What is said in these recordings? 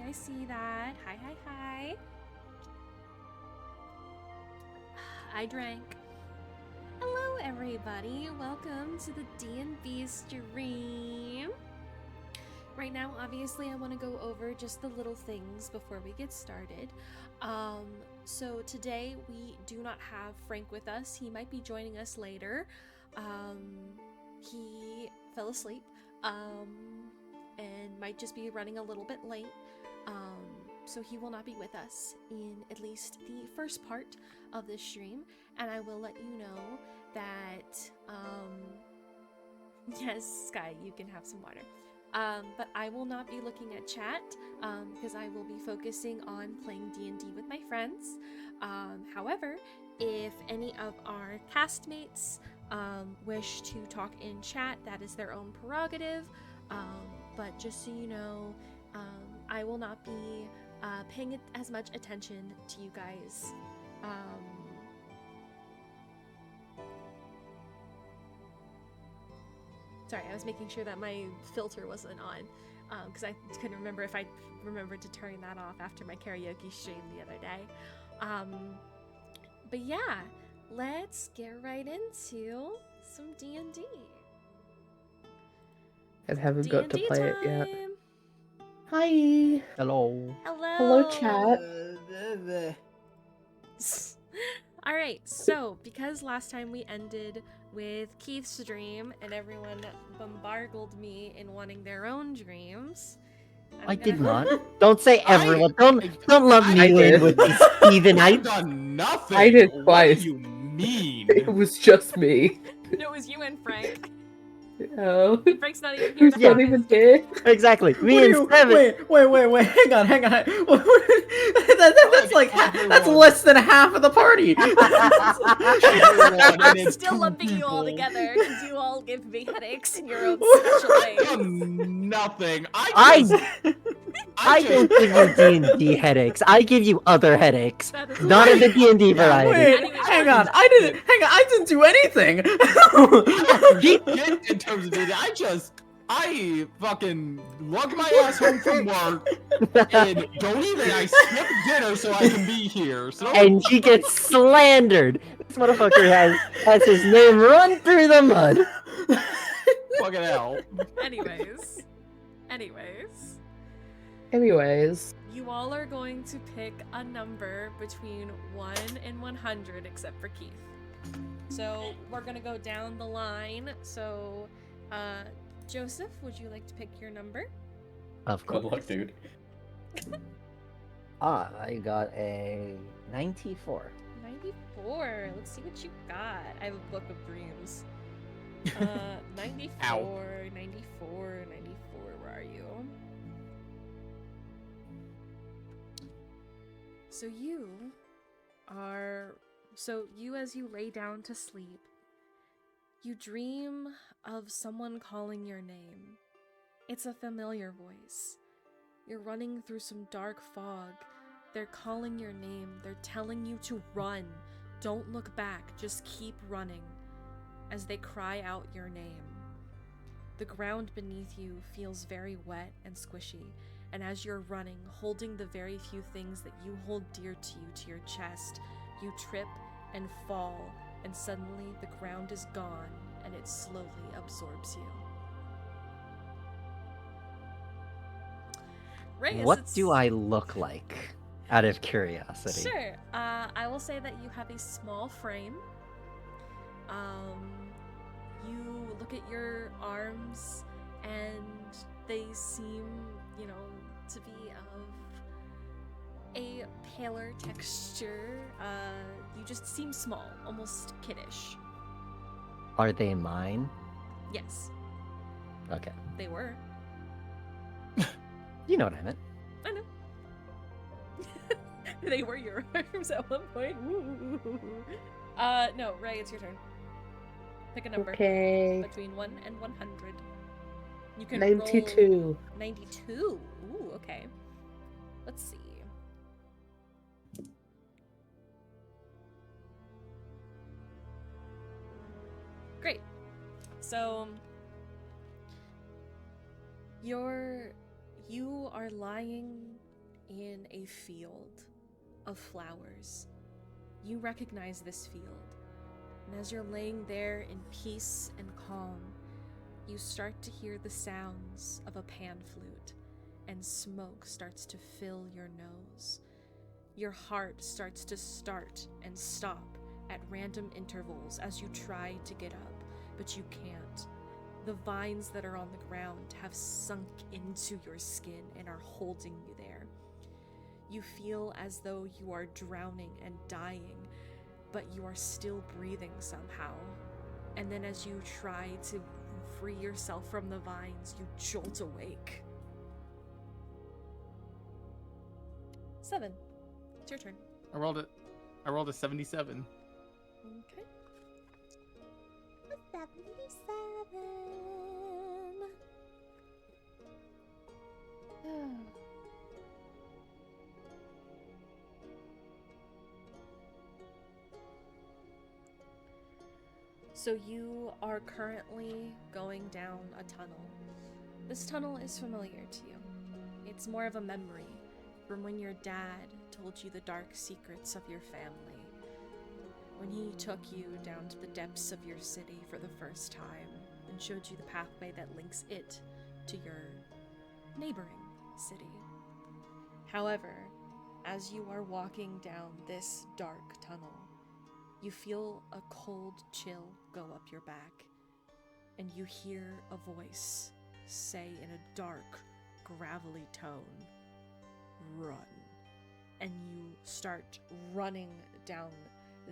I see that. Hi, hi, hi. I drank. Hello, everybody. Welcome to the DnBee stream. Right now, obviously, I want to go over just the little things before we get started. So today we do not have Frank with us. He might be joining us later. He fell asleep, and might just be running a little bit late. So he will not be with us in at least the first part of this stream, and I will let you know that, yes, Sky, you can have some water. But I will not be looking at chat, because I will be focusing on playing D&D with my friends. However, if any of our castmates wish to talk in chat, that is their own prerogative. But just so you know, I will not be paying as much attention to you guys. Sorry, I was making sure that my filter wasn't on, because I couldn't remember if I remembered to turn that off after my karaoke stream the other day. But yeah, let's get right into some D&D. I haven't got to D&D play time. it yet. Hi. Hello. Hello. Hello, chat. Alright, so because last time we ended with Keith's dream and everyone bombarded me in wanting their own dreams, I did not. Don't say everyone. Don't lump I me did. in with these heathen. I've done nothing. I did What twice. do you mean? It was just me. No, it was you and Frank. Oh. Frank's not even here to Yeah. Not even here. Exactly. Me and Seven. Wait, hang on. That's like that's less than half of the party. I'm still lumping you all together because you all give me headaches in your own special I've ways. done nothing. I I don't give you D&D headaches. I give you other headaches. That is Not in the D&D variety. Wait, hang on. I didn't do anything. in terms of it, I fucking lug my ass home from work and I skip dinner so I can be here. So And she gets slandered. This motherfucker has his name run through the mud. fucking hell. Anyways, you all are going to pick a number between 1 and 100, except for Keith. So we're gonna go down the line. So, Joseph, would you like to pick your number? Of course. Good luck, dude. I got a 94. 94. Let's see what you got. I have a book of dreams. 94, Ow. 94, 94. Where are you? So you, as you lay down to sleep, you dream of someone calling your name. It's a familiar voice. You're running through some dark fog. They're calling your name. They're telling you to run. Don't look back. Just keep running as they cry out your name. The ground beneath you feels very wet and squishy, and as you're running, holding the very few things that you hold dear to you to your chest, you trip and fall, and suddenly the ground is gone, and it slowly absorbs you. Reyes, What do I look like? Out of curiosity. Sure. I will say that you have a small frame. You look at your arms, and they seem, to be of a paler texture. You just seem small, almost kiddish. Are they mine? Yes, Okay. they were. You know what I meant. I know. They were your arms at one point. No, Ray, it's your turn. Pick a number. Okay. Between 1 and 100. You can 92. roll 92. Ooh, okay. Let's see. Great. So you are lying in a field of flowers. You recognize this field, and as you're laying there in peace and calm, you start to hear the sounds of a pan flute, and smoke starts to fill your nose. Your heart starts to start and stop at random intervals as you try to get up, but you can't. The vines that are on the ground have sunk into your skin and are holding you there. You feel as though you are drowning and dying, but you are still breathing somehow. And then as you try to free yourself from the vines, you jolt awake. 7. It's your turn. I rolled a 77. Okay. 77. So you are currently going down a tunnel. This tunnel is familiar to you. It's more of a memory from when your dad told you the dark secrets of your family. When he took you down to the depths of your city for the first time and showed you the pathway that links it to your neighboring city. However, as you are walking down this dark tunnel, you feel a cold chill go up your back, and you hear a voice say in a dark, gravelly tone, "Run." And you start running down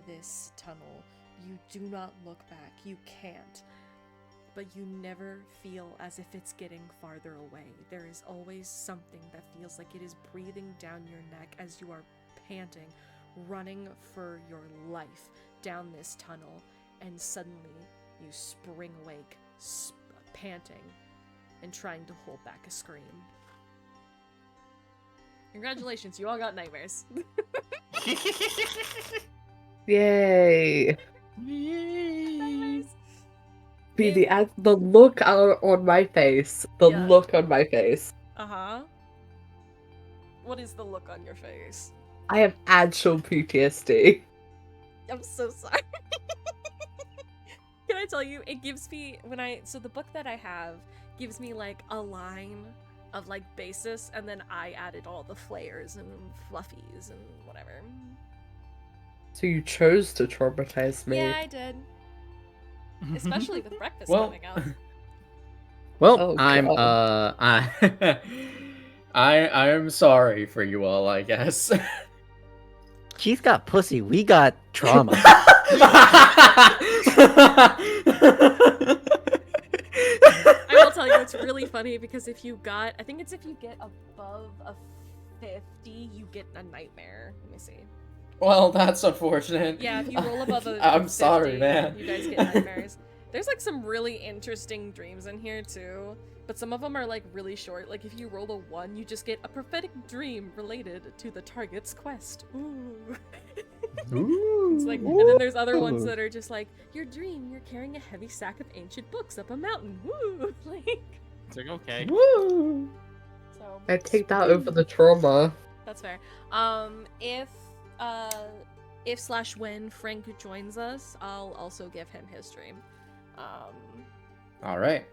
this tunnel. You do not look back. You can't. But you never feel as if it's getting farther away. There is always something that feels like it is breathing down your neck as you are panting, running for your life down this tunnel, and suddenly you spring awake, panting, and trying to hold back a scream. Congratulations, you all got nightmares. Yay! Nightmares. Be the look on my face. The Yeah. look on my face. Uh-huh. What is the look on your face? I have actual PTSD. I'm so sorry. Can I tell you, it gives me, so the book that I have gives me like a line of like basis, and then I added all the flares and fluffies and whatever. So you chose to traumatize me. Yeah, I did. Especially with breakfast Well- coming out. Well, Oh, I'm God. I am sorry for you all, I guess. She's got pussy. We got trauma. I will tell you, it's really funny because if you get above a 50, you get a nightmare. Let me see. Well, that's unfortunate. Yeah, if you roll above a I'm 50, sorry, man. you guys get nightmares. There's like some really interesting dreams in here too, but some of them are like really short. Like if you roll a 1, you just get a prophetic dream related to the target's quest. Ooh. It's like, and then there's other ones that are just like, your dream, you're carrying a heavy sack of ancient books up a mountain. Woo! Like, It's like, okay. Woo! so I take that over the trauma. that's fair. If / when Frank joins us, I'll also give him his dream. All right.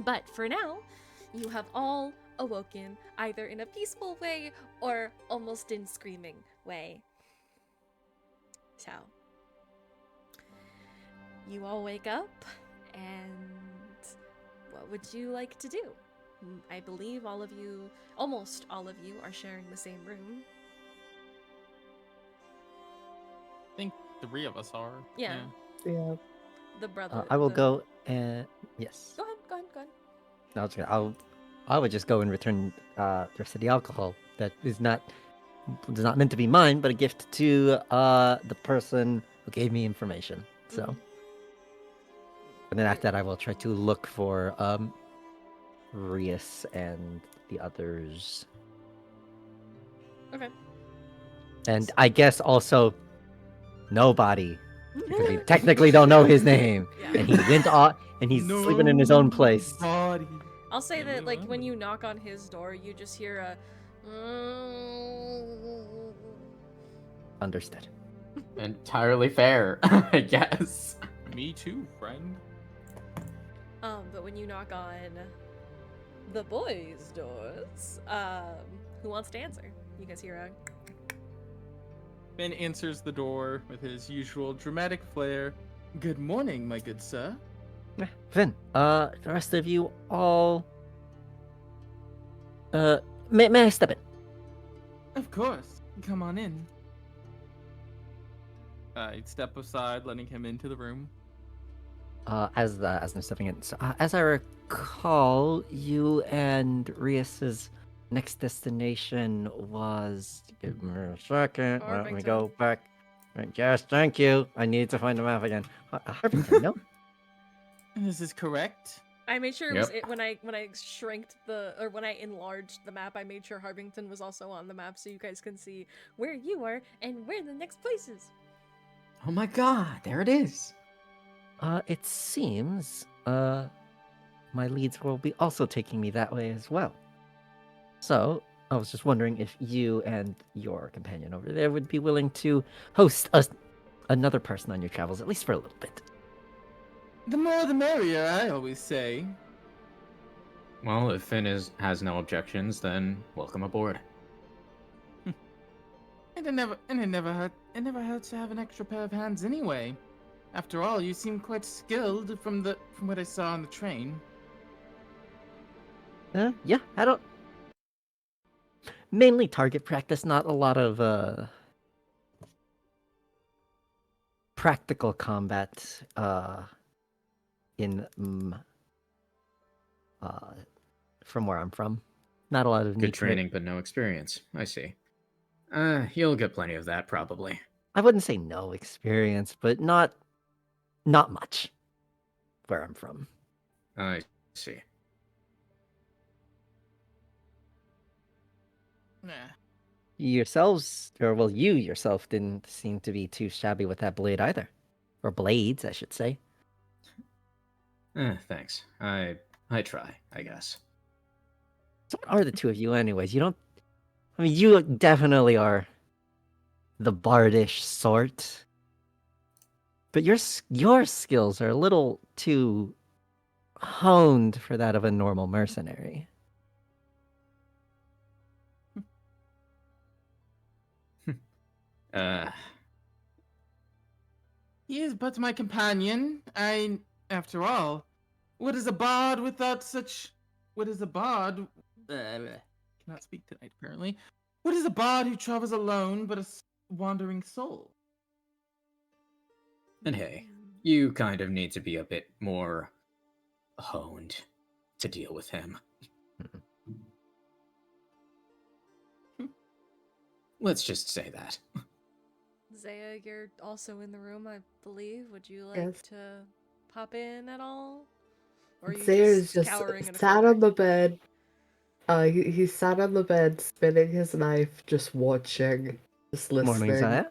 But for now, you have all awoken either in a peaceful way or almost in screaming way. So, you all wake up, and what would you like to do? I believe almost all of you are sharing the same room. I think 3 of us are. Yeah. Yeah. The brother. I will go and yes. Go ahead. No, it's okay. I would just go and return the rest of the alcohol that is not meant to be mine, but a gift to the person who gave me information. So, Mhm. and then after that, I will try to look for Rias and the others. Okay. And I guess also nobody, because we technically don't know his name, Yeah. and he went off, and he's sleeping in his own place. Body. I'll say that, like, when you knock on his door, you just hear a Understood. Entirely fair, I guess. Me too, friend. But when you knock on the boys' doors, who wants to answer? You guys hear a Finn answers the door with his usual dramatic flair. Good morning, my good sir. Finn, the rest of you all... may I step in? Of course. Come on in. I step aside, letting him into the room. As I'm stepping in. So, as I recall, you and Rias's next destination was... Give me a second. Let me Harvington. go back. Yes, thank you. I need to find the map again. Harvington, no? This is correct. I made sure it was Yep. it when I shrinked when I enlarged the map. I made sure Harvington was also on the map so you guys can see where you are and where the next place is. Oh my god, there it is. It seems, my leads will be also taking me that way as well. So, I was just wondering if you and your companion over there would be willing to host another person on your travels, at least for a little bit. The more the merrier, I always say. Well, if Finn has no objections, then welcome aboard. And it never hurts to have an extra pair of hands anyway. After all, you seem quite skilled from what I saw on the train. Yeah, I don't... Mainly target practice, not a lot of, practical combat, in, from where I'm from. Not a lot of Good need for it. training, but no experience. I see. You'll get plenty of that, probably. I wouldn't say no experience, but not much where I'm from. I see. Nah. Yourselves, or well, you yourself didn't seem to be too shabby with that blade either. Or blades, I should say. Thanks. I try, I guess. So what are the two of you anyways? You don't... I mean, you definitely are the bardish sort. But your skills are a little too honed for that of a normal mercenary. He is but my companion. After all, what is a bard without such? What is a bard? Cannot speak tonight, apparently. What is a bard who travels alone but a wandering soul? And hey, you kind of need to be a bit more honed to deal with him. Let's just say that. Zaya, you're also in the room, I believe. Would you like Yes. to pop in at all? Or are you Zaya's just cowering in a sat corner? on the bed. He sat on the bed, spinning his knife, just watching, just listening. Morning, Zaya.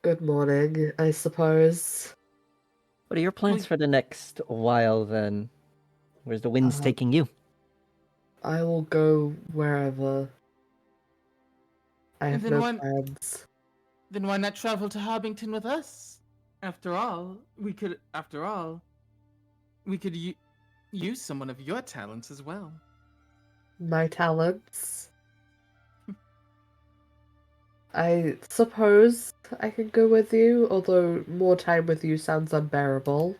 Good morning, I suppose. What are your plans for the next while then? Where's the winds taking you? I will go wherever. I have Then no why- plans. Then why not travel to Harbington with us? After all, we could use someone of your talents as well. My talents. I suppose I can go with you, although more time with you sounds unbearable.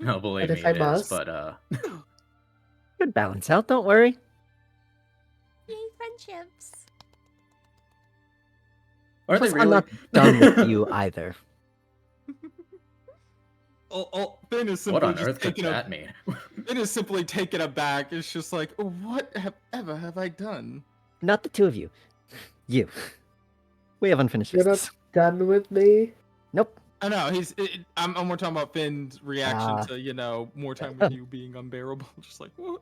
Oh, believe But me, if I it is. must. But Good balance out, don't worry. Yay, friendships! are they Plus, really? I'm not done with you either. Ben is What simply on just earth could taken that mean? Ben is simply taken aback. It's just like, what have I done? Not the two of you. You. We have unfinished You're business. not done with me? Nope. I know I'm more talking about Finn's reaction Ah. to more time with you being unbearable. Just like, what?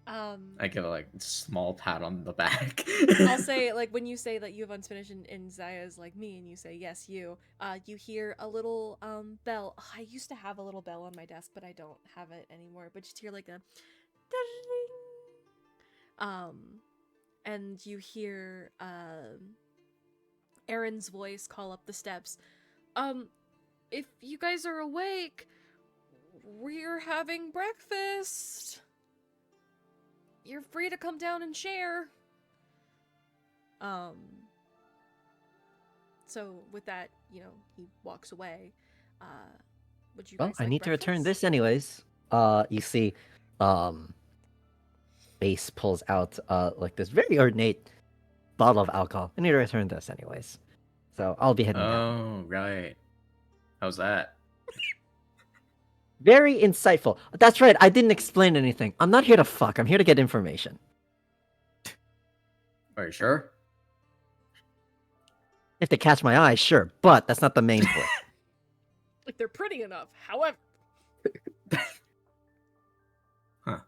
I give a small pat on the back. I'll say, when you say that you have unfinished and Zaya's like me, and you say, yes, you hear a little, bell. Oh, I used to have a little bell on my desk, but I don't have it anymore, but just hear like a ding, And you hear Aaron's voice call up the steps. If you guys are awake, we're having breakfast. You're free to come down and share. So with that, he walks away. Would you Well, guys I like need to return breakfast? this anyways. You see, Base pulls out like this very ornate bottle of alcohol. I need to return this anyways. So I'll be heading down. Oh, right. How's that? Very insightful. That's right, I didn't explain anything. I'm not here to fuck, I'm here to get information. Are you sure? If they catch my eye, sure, but that's not the main point. Like, they're pretty enough. However, Huh.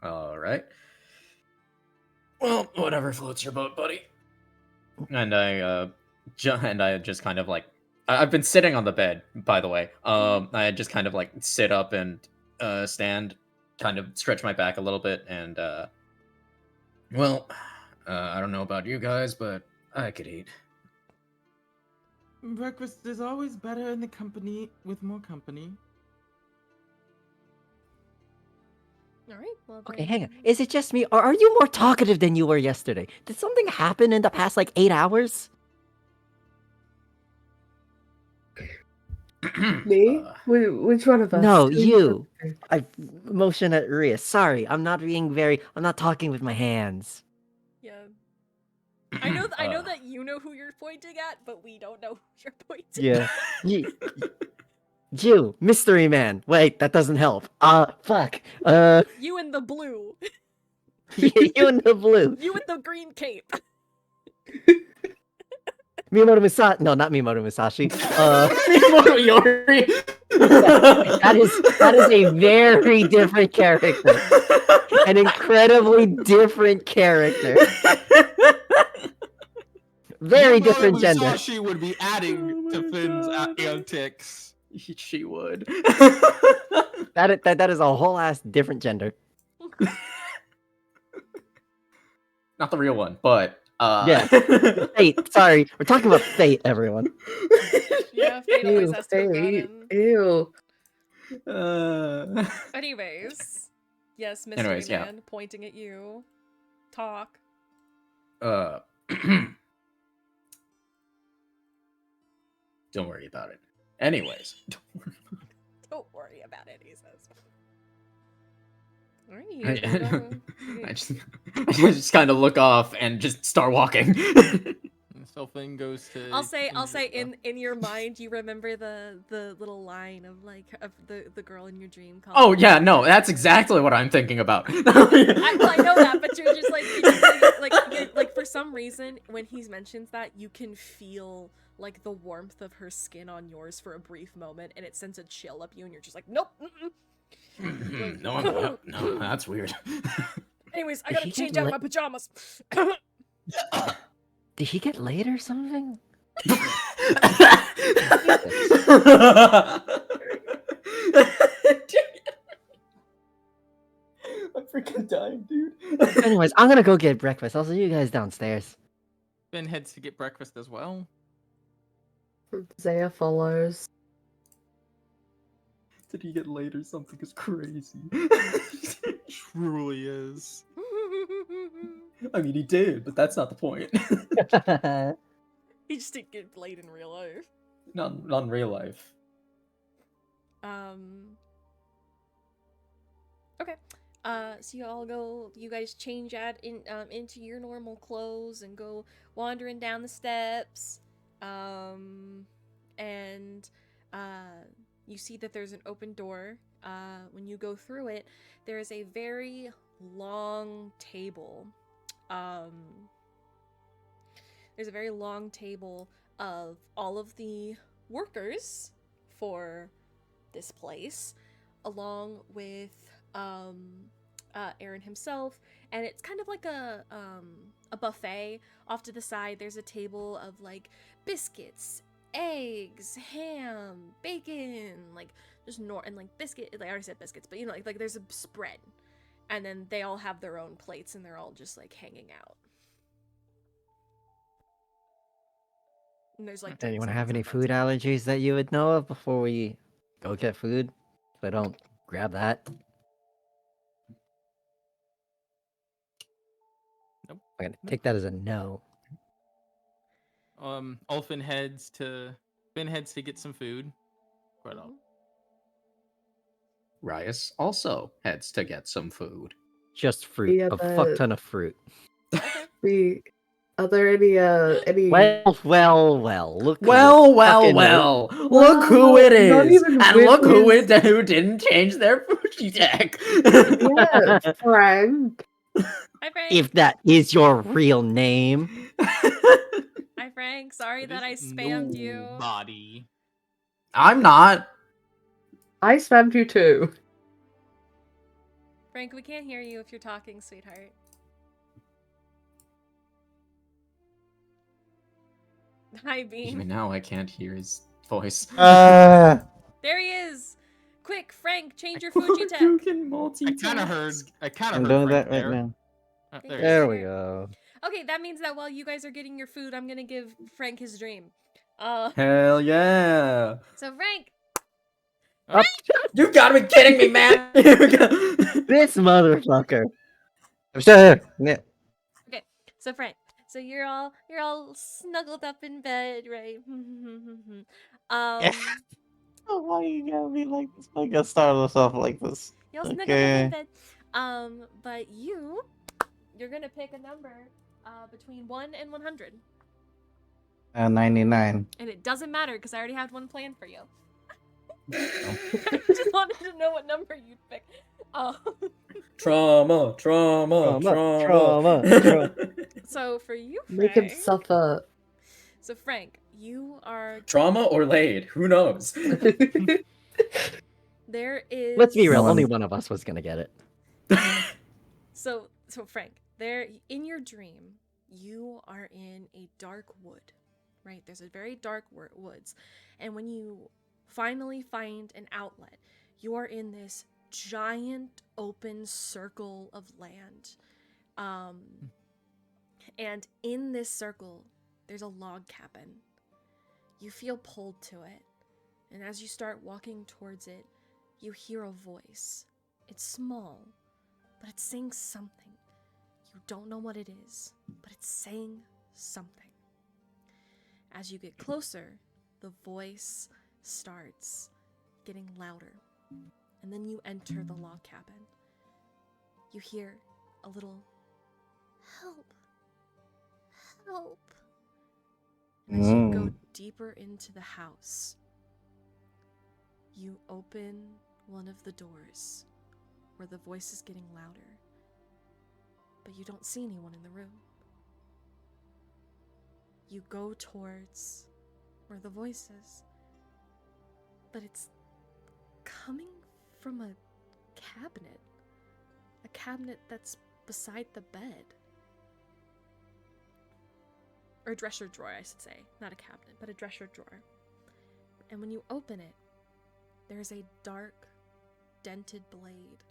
All right. Well, whatever floats your boat, buddy. And I just kind of like I've been sitting on the bed, by the way. I just kind of like sit up and stand, kind of stretch my back a little bit, and well, I don't know about you guys, but I could eat. Breakfast is always better in the company with more company. all right. Well, Okay, hang on. Is it just me, or are you more talkative than you were yesterday? Did something happen in the past, like, 8 hours? Me? Which one of us? No, Who's you. the- I motion at Rhea. Sorry, I'm not talking with my hands. Yeah. I know that you know who you're pointing at, but we don't know who you're pointing Yeah. You, mystery man. Wait, that doesn't help. Fuck. at. You in the blue. You in the blue. You with the green cape. Miyamoto Musashi. No, not Miyamoto Musashi. Yori. That is a very different character. An incredibly different character. Very different gender. She would be adding to Finn's antics. She would. That is a whole ass different gender. Not the real one, but Yeah. Fate. Sorry, we're talking about fate, everyone. Yeah, fate always Ew, has to be brought fate. in. Ew. Anyways, yes, mystery Anyways, yeah. man pointing at you. Talk. Don't worry about it. Anyways. Don't worry about it, he says. Alright, you guys wanna go? I just kind of look off and just start walking. So Finn goes to. I'll say in your mind you remember the little line of the girl in your dream calling. Oh yeah, no, that's exactly what I'm thinking about. I know that, but you're just like for some reason when he mentions that you can feel like the warmth of her skin on yours for a brief moment, and it sends a chill up you, and you're just like, nope. No, that's weird. Anyways, I Did gotta he get change out lit- my pajamas. Did he get laid or something? I'm freaking dying, dude. Anyways, I'm gonna go get breakfast. I'll see you guys downstairs. Finn heads to get breakfast as well. Zaya follows. Did he get laid or something? Is crazy. Truly is. I mean, he did, but that's not the point. He just didn't get laid in real life. not in real life. Okay. So you guys change into your normal clothes and go wandering down the steps. And you see that there's an open door. When you go through it, there is a very long table. There's a very long table of all of the workers for this place, along with Aaron himself, and it's kind of like a buffet. Off to the side, there's a table of like biscuits, eggs, ham, bacon, like just and like biscuit. Like I already said biscuits, but like there's a spread, And then they all have their own plates and they're all just like hanging out. And there's like Anyone drinks and have things any like that, food too. allergies that you would know of before we go get food? If I don't grab that. Nope. I'm gonna take that as a no. Ulfin heads to get some food. Quite all. Rias also heads to get some food. Just fruit. Yeah, A fuck ton of fruit. Are there any Well. Look. who Well, it's fucking with. Look who it not is, even and with look his- who didn't change their Fuji deck. Yeah, Frank. Hi, Frank. If that is your real name. Hi, Frank. Sorry It that I is spammed you. nobody. I'm not. I spammed you too. Frank, we can't hear you if you're talking, sweetheart. Hi, Bean. Even now, I can't hear his voice. There he is! Quick, Frank, change your Fuji tech. You can multitask. I kind of I'm heard doing Frank that right there. now. Oh, Thank there you. he is. There we go. Okay, that means that while you guys are getting your food, I'm gonna give Frank his dream. Hell yeah. So Frank, You gotta be kidding me, man. This motherfucker. I'm still here. Yeah. so Frank, so you're all snuggled up in bed, right? Oh, why you gotta be like this? Why you gotta start us off like this? Y'all snuggled up Okay. in bed. But you're gonna pick a number between 1 and 100. 99. And it doesn't matter because I already have one planned for you. I just wanted to know what number you'd pick. Trauma. So for you, Make him Frank. suffer. So Frank, you are. Trauma or laid? Who knows? There is. Let's be real. No Only one- one of us was gonna get it. So Frank, there in your dream, you are in a dark wood, right? There's a very dark woods, and when you finally find an outlet, you are in this giant open circle of land, and in this circle, there's a log cabin. You feel pulled to it, and as you start walking towards it, you hear a voice. It's small, but it's saying something. You don't know what it is, but it's saying something. As you get closer, the voice starts getting louder, and then you enter the log cabin. You hear a little, "Help, help." And as you go deeper into the house, you open one of the doors where the voice is getting louder, but you don't see anyone in the room. You go towards where the voice is, but it's coming from a cabinet that's beside the bed. Or a dresser drawer, I should say. Not a cabinet, but a dresser drawer. And when you open it, there's a dark, dented blade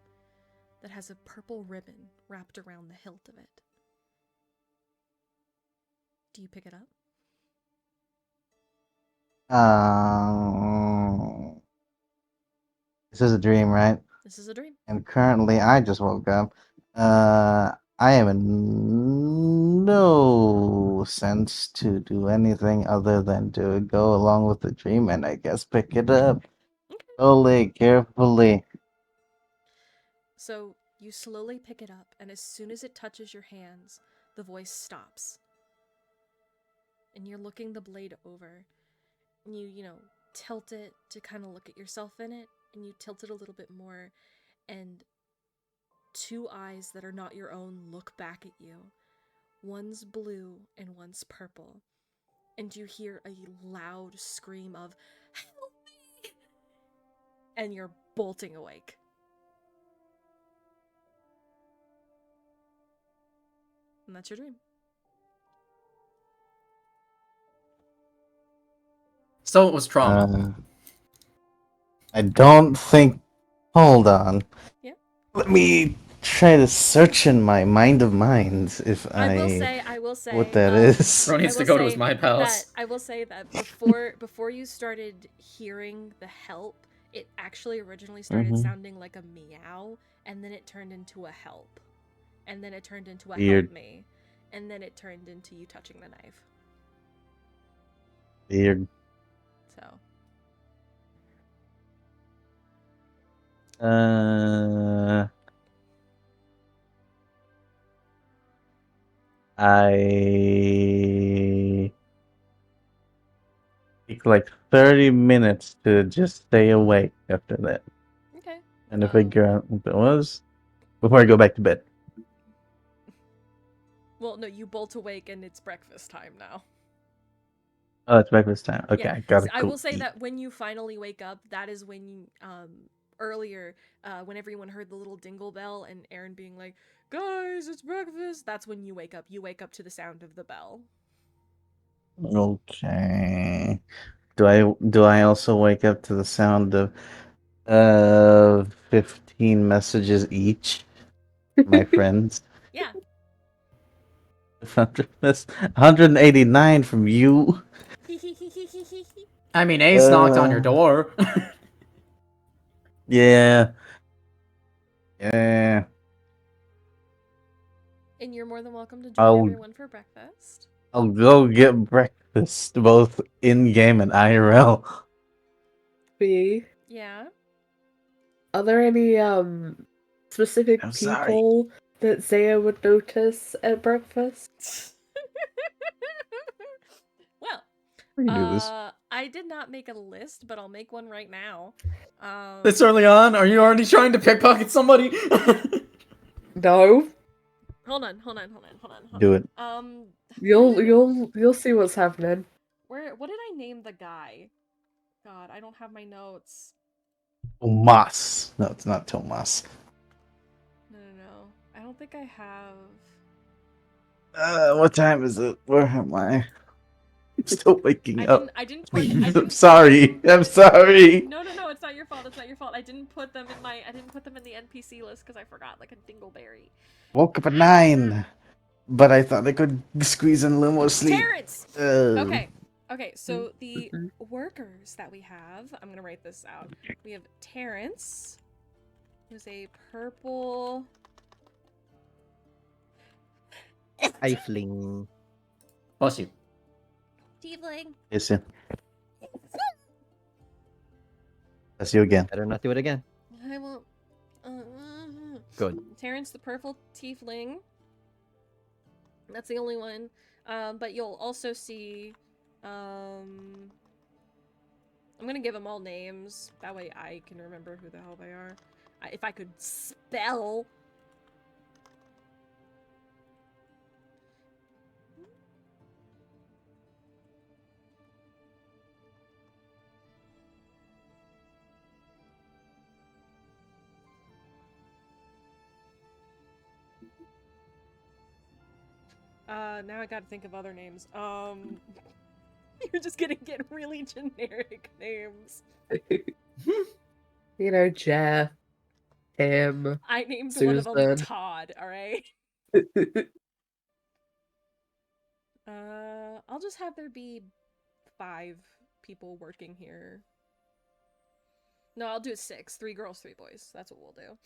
that has a purple ribbon wrapped around the hilt of it. Do you pick it up? This is a dream, right? This is a dream. And currently, I just woke up. I am in no sense to do anything other than to go along with the dream and I guess pick it up slowly, carefully. So you slowly pick it up, and as soon as it touches your hands, the voice stops. And you're looking the blade over, and you tilt it to kind of look at yourself in it, and you tilt it a little bit more, and two eyes that are not your own look back at you. One's blue and one's purple. And you hear a loud scream of, "Help me!" And you're bolting awake. And that's your dream. So it was trauma. I don't think. Hold on. Yeah. Let me try to search in my mind of minds if I will say, what that is. Bro needs I to will go to his say my that palace. I will say that before you started hearing the help, it actually originally started Mhm. sounding like a meow, and then it turned into a help, and then it turned into a Weird. help me, and then it turned into you touching the knife. Weird. So I take like 30 minutes to just stay awake after that okay. and to figure out what it was before I go back to bed. Well, no, you bolt awake and it's breakfast time now. Oh, it's breakfast time. Okay, Yeah, I gotta I go will say eat. that when you finally wake up, that is when earlier when everyone heard the little dingle bell and Aaron being like, "Guys, it's breakfast." That's when you wake up. You wake up to the sound of the bell. Okay. Do I also wake up to the sound of 15 messages each? My friends. Yeah. 189 from you. I mean, Ace knocked on your door. Yeah. Yeah. And you're more than welcome to join I'll everyone for breakfast. I'll go get breakfast both in game and IRL. B, Yeah. are there any specific I'm sorry. people that Zaya would notice at breakfast? Well, We can do this. I did not make a list, but I'll make one right now. This early on? Are you already trying to pickpocket somebody? No. Hold on. Do it. You'll see what's happening. What did I name the guy? God, I don't have my notes. Tomas. No, it's not Tomas. No. I don't think I have. What time is it? Where am I? I'm still waking up. I didn't Please, put I'm sorry. I'm sorry. No, it's not your fault. It's not your fault. I didn't put them in the NPC list because I forgot like a dingleberry. Woke up at 9, but I thought I could squeeze in a little more sleep. Terrence. Okay, so the workers that we have, I'm gonna write this out. We have Terrence, who's a purple. Eifling. Bless you. Tiefling. Listen. That's you again. Better not do it again. I won't. Good. Terrence, the purple tiefling. That's the only one. But you'll also see. I'm gonna give them all names. That way I can remember who the hell they are. If I could spell. Now I gotta think of other names. You're just gonna get really generic names. You know, Jeff, Tim, I named one of them Susan. Todd, alright? I'll just have there be 5 people working here. No, I'll do 6. 3 girls, 3 boys. That's what we'll do.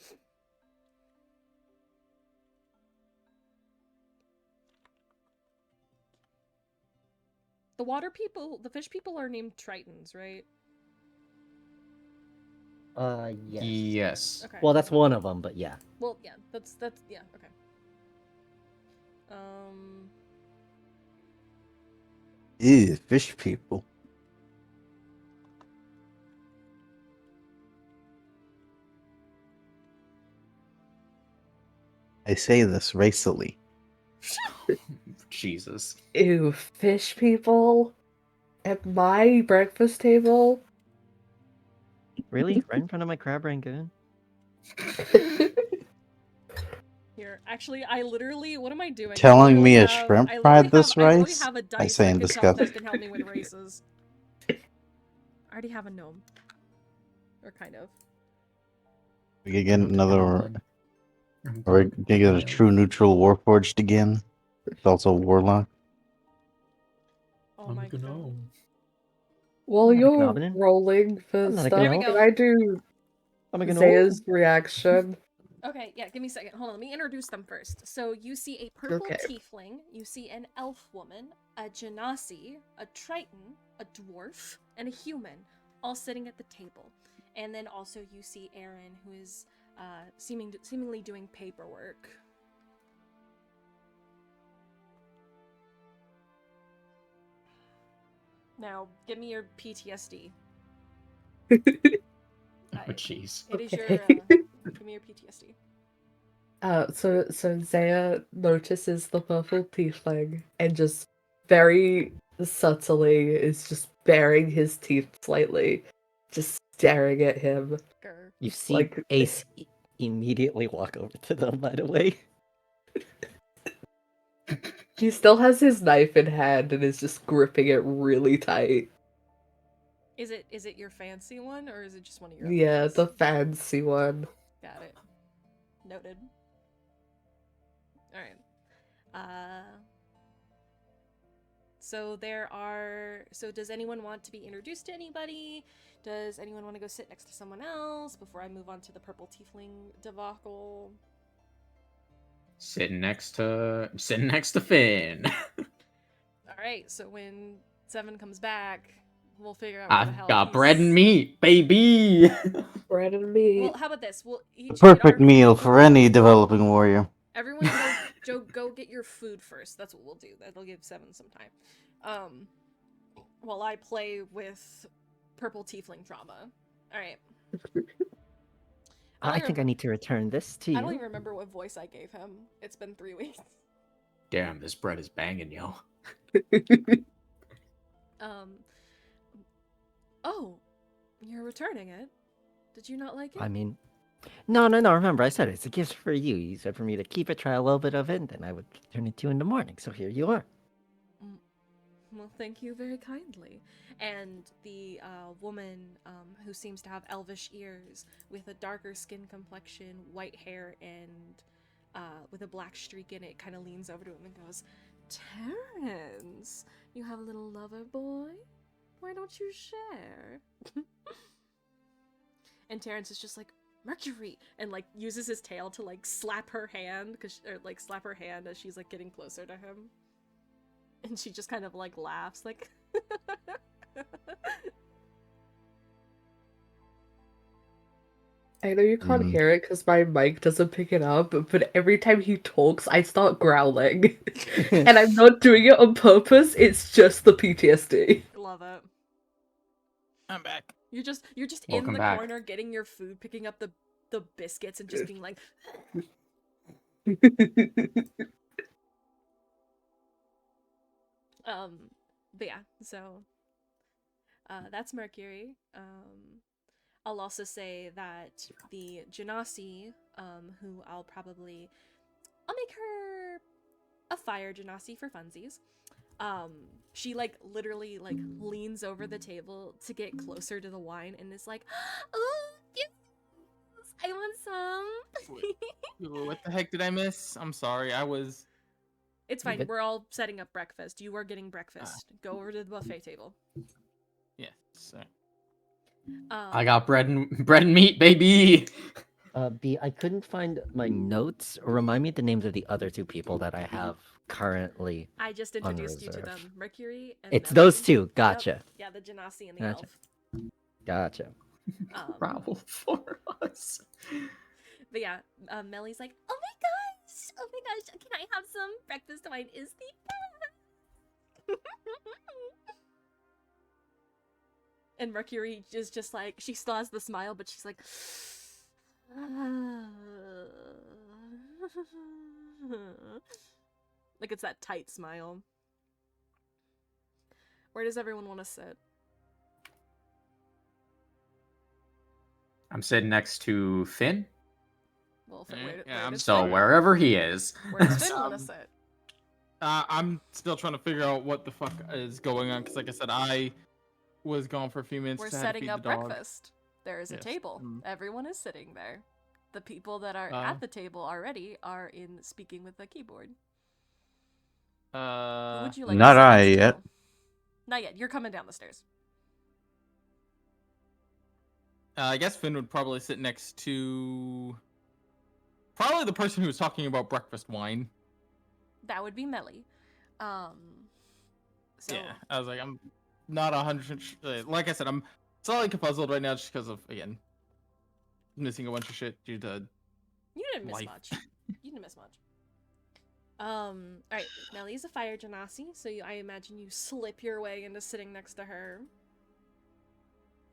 The water people, the fish people are named Tritons, right? Yes. Yes. Okay. Well, that's one of them, but yeah. Well, yeah, that's yeah, okay. Ew, fish people. I say this racily. Jesus. Ew, fish people at my breakfast table. Really? Right in front of my crab rangoon? Here, actually, I literally, what am I doing? Telling me a I shrimp literally fried this I literally rice? have a I dice say in that disgust. can help me with races. I already have a gnome. Or kind of. We could get another. Or gonna get a true neutral warforged again. It's also warlock. Oh I'm my gonna- god. While I'm not a you're Goblin. rolling for I'm not a stuff, There we can go. I do I'm gonna Zaya's reaction? Okay, yeah, give me a second. Hold on, let me introduce them first. So you see a purple Okay. tiefling, you see an elf woman, a genasi, a triton, a dwarf, and a human, all sitting at the table. And then also you see Aaron, who is seemingly doing paperwork. Now, give me your PTSD. Oh, jeez. It is your, Okay. give me your PTSD. So Zaya notices the purple tiefling and just very subtly is just baring his teeth slightly, just staring at him. Grr. You see Like- Ace immediately walk over to them, by the way. He still has his knife in hand and is just gripping it really tight. Is it your fancy one, or is it just one of your Yeah, ones? the fancy one. Got it. Noted. Alright. So does anyone want to be introduced to anybody? Does anyone want to go sit next to someone else before I move on to the purple tiefling debacle? Sitting next to Finn. Alright, so when Seven comes back, we'll figure out what the I've hell got bread and he's- meat, baby. Bread and meat. Well, how about this? We'll each The get perfect our meal food. for any developing warrior. Everyone go get your food first. That's what we'll do. That'll give Seven some time. While I play with purple tiefling drama. Alright. I think I need to return this to you. I don't even remember what voice I gave him. It's been 3 weeks. Damn, this bread is banging, yo. Oh, you're returning it. Did you not like it? I mean, no. Remember, I said it's a gift for you. You said for me to keep it, try a little bit of it, and then I would return it to you in the morning. So here you are. Well, thank you very kindly. And the woman who seems to have elvish ears with a darker skin complexion, white hair, and with a black streak in it, kind of leans over to him and goes, Terrence, you have a little lover boy? Why don't you share? And Terrence is just like, Mercury! And like uses his tail to like slap her hand, slap her hand as she's like getting closer to him. And she just kind of like laughs, like. I know you can't hear it because my mic doesn't pick it up, but every time he talks, I start growling. And I'm not doing it on purpose, it's just the PTSD. Love it. I'm back. You're just Welcome in the back. corner getting your food, picking up the biscuits and just being like. But yeah, so that's Mercury. I'll also say that the Genasi, who I'll make her a fire Genasi for funsies. She like literally like leans over the table to get closer to the wine and is like, "Oh, yes, I want some." What the heck did I miss? I'm sorry. I was. It's fine. But- We're all setting up breakfast. You are getting breakfast. Go over to the buffet table. Yeah. Sorry. I got bread and meat, baby. B, I couldn't find my notes. Remind me the names of the other two people that I have currently. I just introduced you to reserve. them. Mercury and It's Melly. those two. Yep. Gotcha. Yeah, the Genasi and the Gotcha. elf. Gotcha. Bravo for us. But yeah, Melly's like, oh my gosh, can I have some? Breakfast wine is the best. And Mercury is just like, she still has the smile, but she's like, like it's that tight smile. Where does everyone want to sit? I'm sitting next to Finn, Well, Yeah, I'm so Finn, wherever he is. where does Finn want to sit? I'm still trying to figure out what the fuck is going on because, like I said, I was gone for a few minutes. We're 'cause I had to setting feed up the dog. breakfast. There is a Yes, table. Everyone is sitting there. The people that are at the table already are in speaking with the keyboard. Who would you like Not to sit I next yet. to? Not yet. You're coming down the stairs. I guess Finn would probably sit next to probably the person who was talking about breakfast wine. That would be Melly. So Yeah, I was like, I'm not 100%. Like I said, I'm slightly puzzled right now just because of, again, missing a bunch of shit due to you didn't miss life. much. You didn't miss much. All right. Melly's a fire genasi, so I imagine you slip your way into sitting next to her.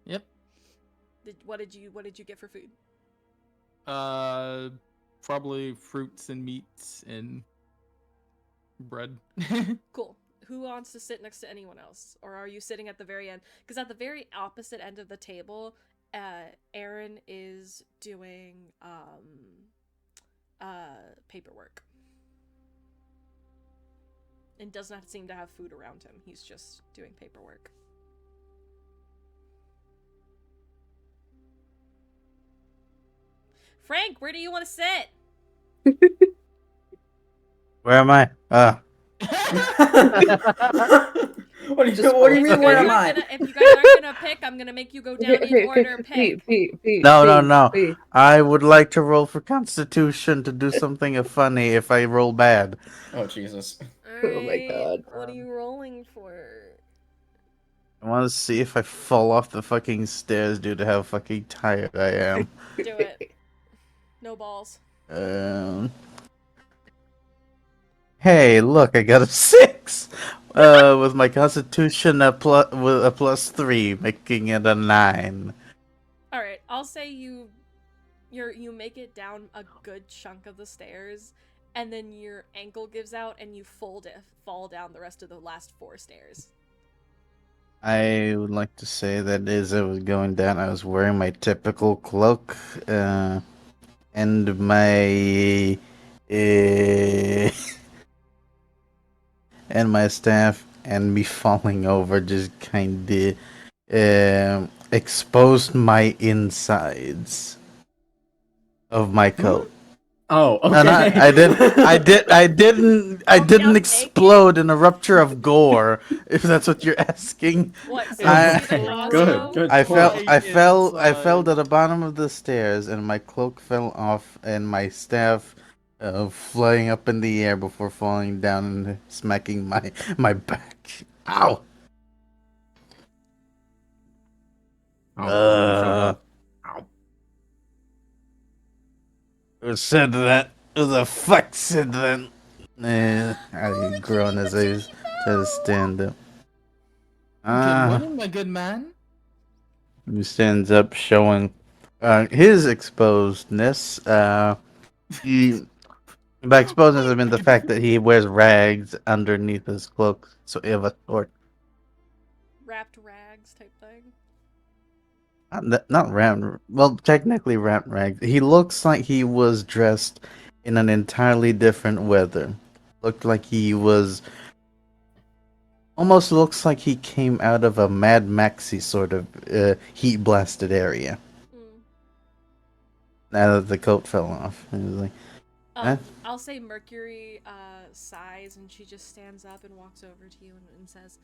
Yep. What did you get for food? Probably fruits and meats and bread. Cool. Who wants to sit next to anyone else? Or are you sitting at the very end? Because at the very opposite end of the table, Aaron is doing paperwork. And does not seem to have food around him. He's just doing paperwork. Frank, where do you want to sit? Where am I? What do you Just what do you If you mean? Where guys am I? aren't if you guys aren't gonna pick, I'm gonna make you go down in order. Pick. No. I would like to roll for Constitution to do something funny if I roll bad. Oh Jesus. Oh my God. What are you rolling for? I want to see if I fall off the fucking stairs due to how fucking tired I am. Do it. No balls. Hey, look, I got a 6. With my Constitution with a +3, making it a 9. All right, I'll say you make it down a good chunk of the stairs, and then your ankle gives out, and you fall down the rest of the last 4 stairs. I would like to say that as I was going down, I was wearing my typical cloak, and my and my staff, and me falling over just kind of exposed my insides of my coat. Oh, okay. And I didn't down explode in a rupture of gore, if that's what you're asking. What? So I- you see the crossbow? Good. I fell Inside. to the bottom of the stairs, and my cloak fell off, and my staff flying up in the air before falling down and smacking my back. Ow! Oh, Ow. Who said that? Who the fuck said that? I groan as I try to stand up. Good morning, my good man. He stands up, showing his exposedness. By exposedness, I mean the fact that he wears rags underneath his cloak, so he have a sword. Wrapped rags type thing. Not wrapped. Well, technically wrapped rags. He looks like he was dressed in an entirely different weather. Looked like he was. Almost looks like he came out of a Mad Maxy sort of heat blasted area. Mm. Now that the coat fell off, he was like, I'll say Mercury sighs, and she just stands up and walks over to you and says,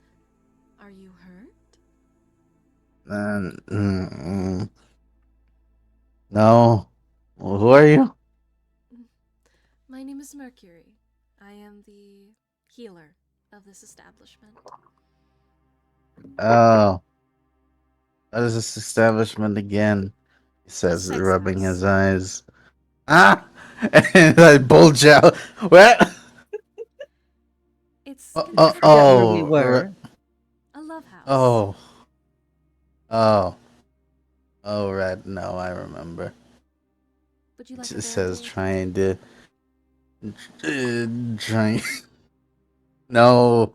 "Are you hurt?" No. Well, who are you? My name is Mercury. I am the healer of this establishment. Oh. What is this establishment again? He says, sex rubbing house. his eyes. Ah! And I bulge out. What? It's Oh, considered Where we were. a love house. Oh, right. No, I remember. Would you like It a says variable? trying. No.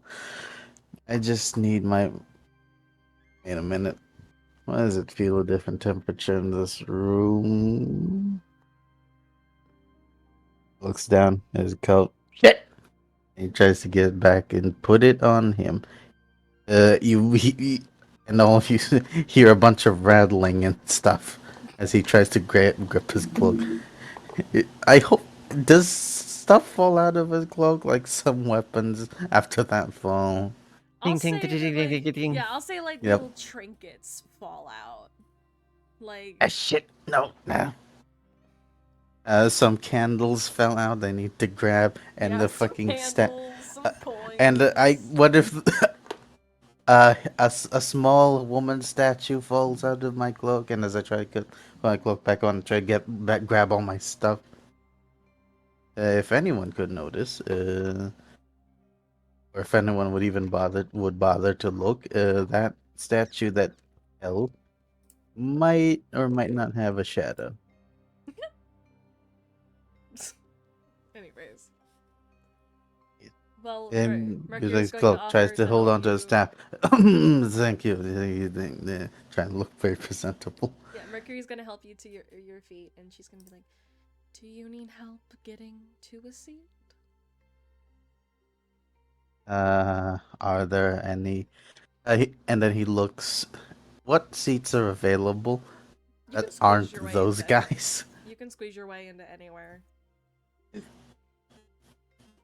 I just need my. Wait a minute. Why does it feel a different temperature in this room? Looks down at his coat. Shit! He tries to get it back and put it on him. And all of you hear a bunch of rattling and stuff as he tries to grip his cloak. I hope. Does stuff fall out of his cloak, like some weapons after that fall? I'll Ding, say ding, that, ding, ding, like, ding, ding. yeah, I'll say like Yep. little trinkets fall out. Like, Ah, shit! No, no. Some candles fell out. I need to grab, and yeah, the some fucking candles, some coins. and I. What if a small woman statue falls out of my cloak, and as I try to put my cloak back on, try to get back, grab all my stuff. If anyone could notice, or if anyone would even bother to look, that statue that fell might or might not have a shadow. Anyways. Well, And Mercury's his going to cloak tries offer to hold help on to the you. staff. Thank you. Trying to look very presentable. Yeah, Mercury's gonna help you to your feet, and she's gonna be like, "Do you need help getting to a seat?" Are there any? And then he looks. What seats are available You can that squeeze aren't your way those into guys? You can squeeze your way into anywhere.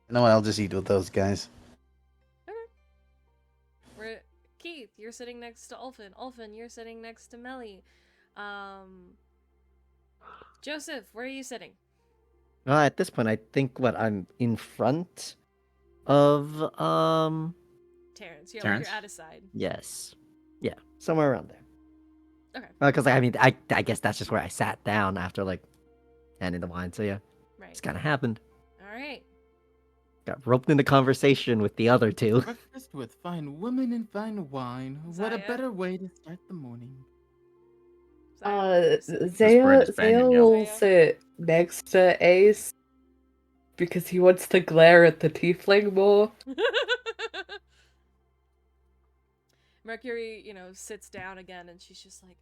No, I'll just eat with those guys. We're Keith, you're sitting next to Ulfin. Ulfin, you're sitting next to Melly. Joseph, where are you sitting? At this point, I think I'm in front of Terrence. You're Terrence? like you're out of side. yes, yeah, somewhere around there. Okay. Because I mean, I guess that's just where I sat down after like handing the wine. So yeah, Right. it's kind of happened. All right. Got roped into conversation with the other two. Breakfast with fine women and fine wine. What a Ziyad? better way to start the morning. Ziyad, sit. Spread is Zaya banging, yo. will sit next to Ace because he wants to glare at the tiefling more. Mercury, sits down again, and she's just like,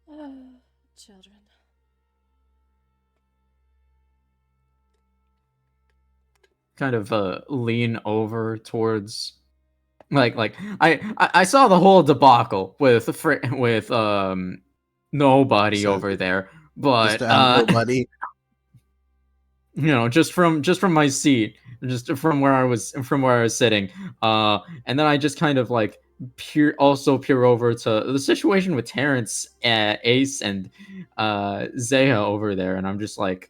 "Oh, children." Kind of lean over towards like I saw the whole debacle with nobody So- over there, but Nobody. just from my seat, just from where I was sitting, and then I just kind of like peer over to the situation with Terrence, Ace, and Zaya over there, and I'm just like,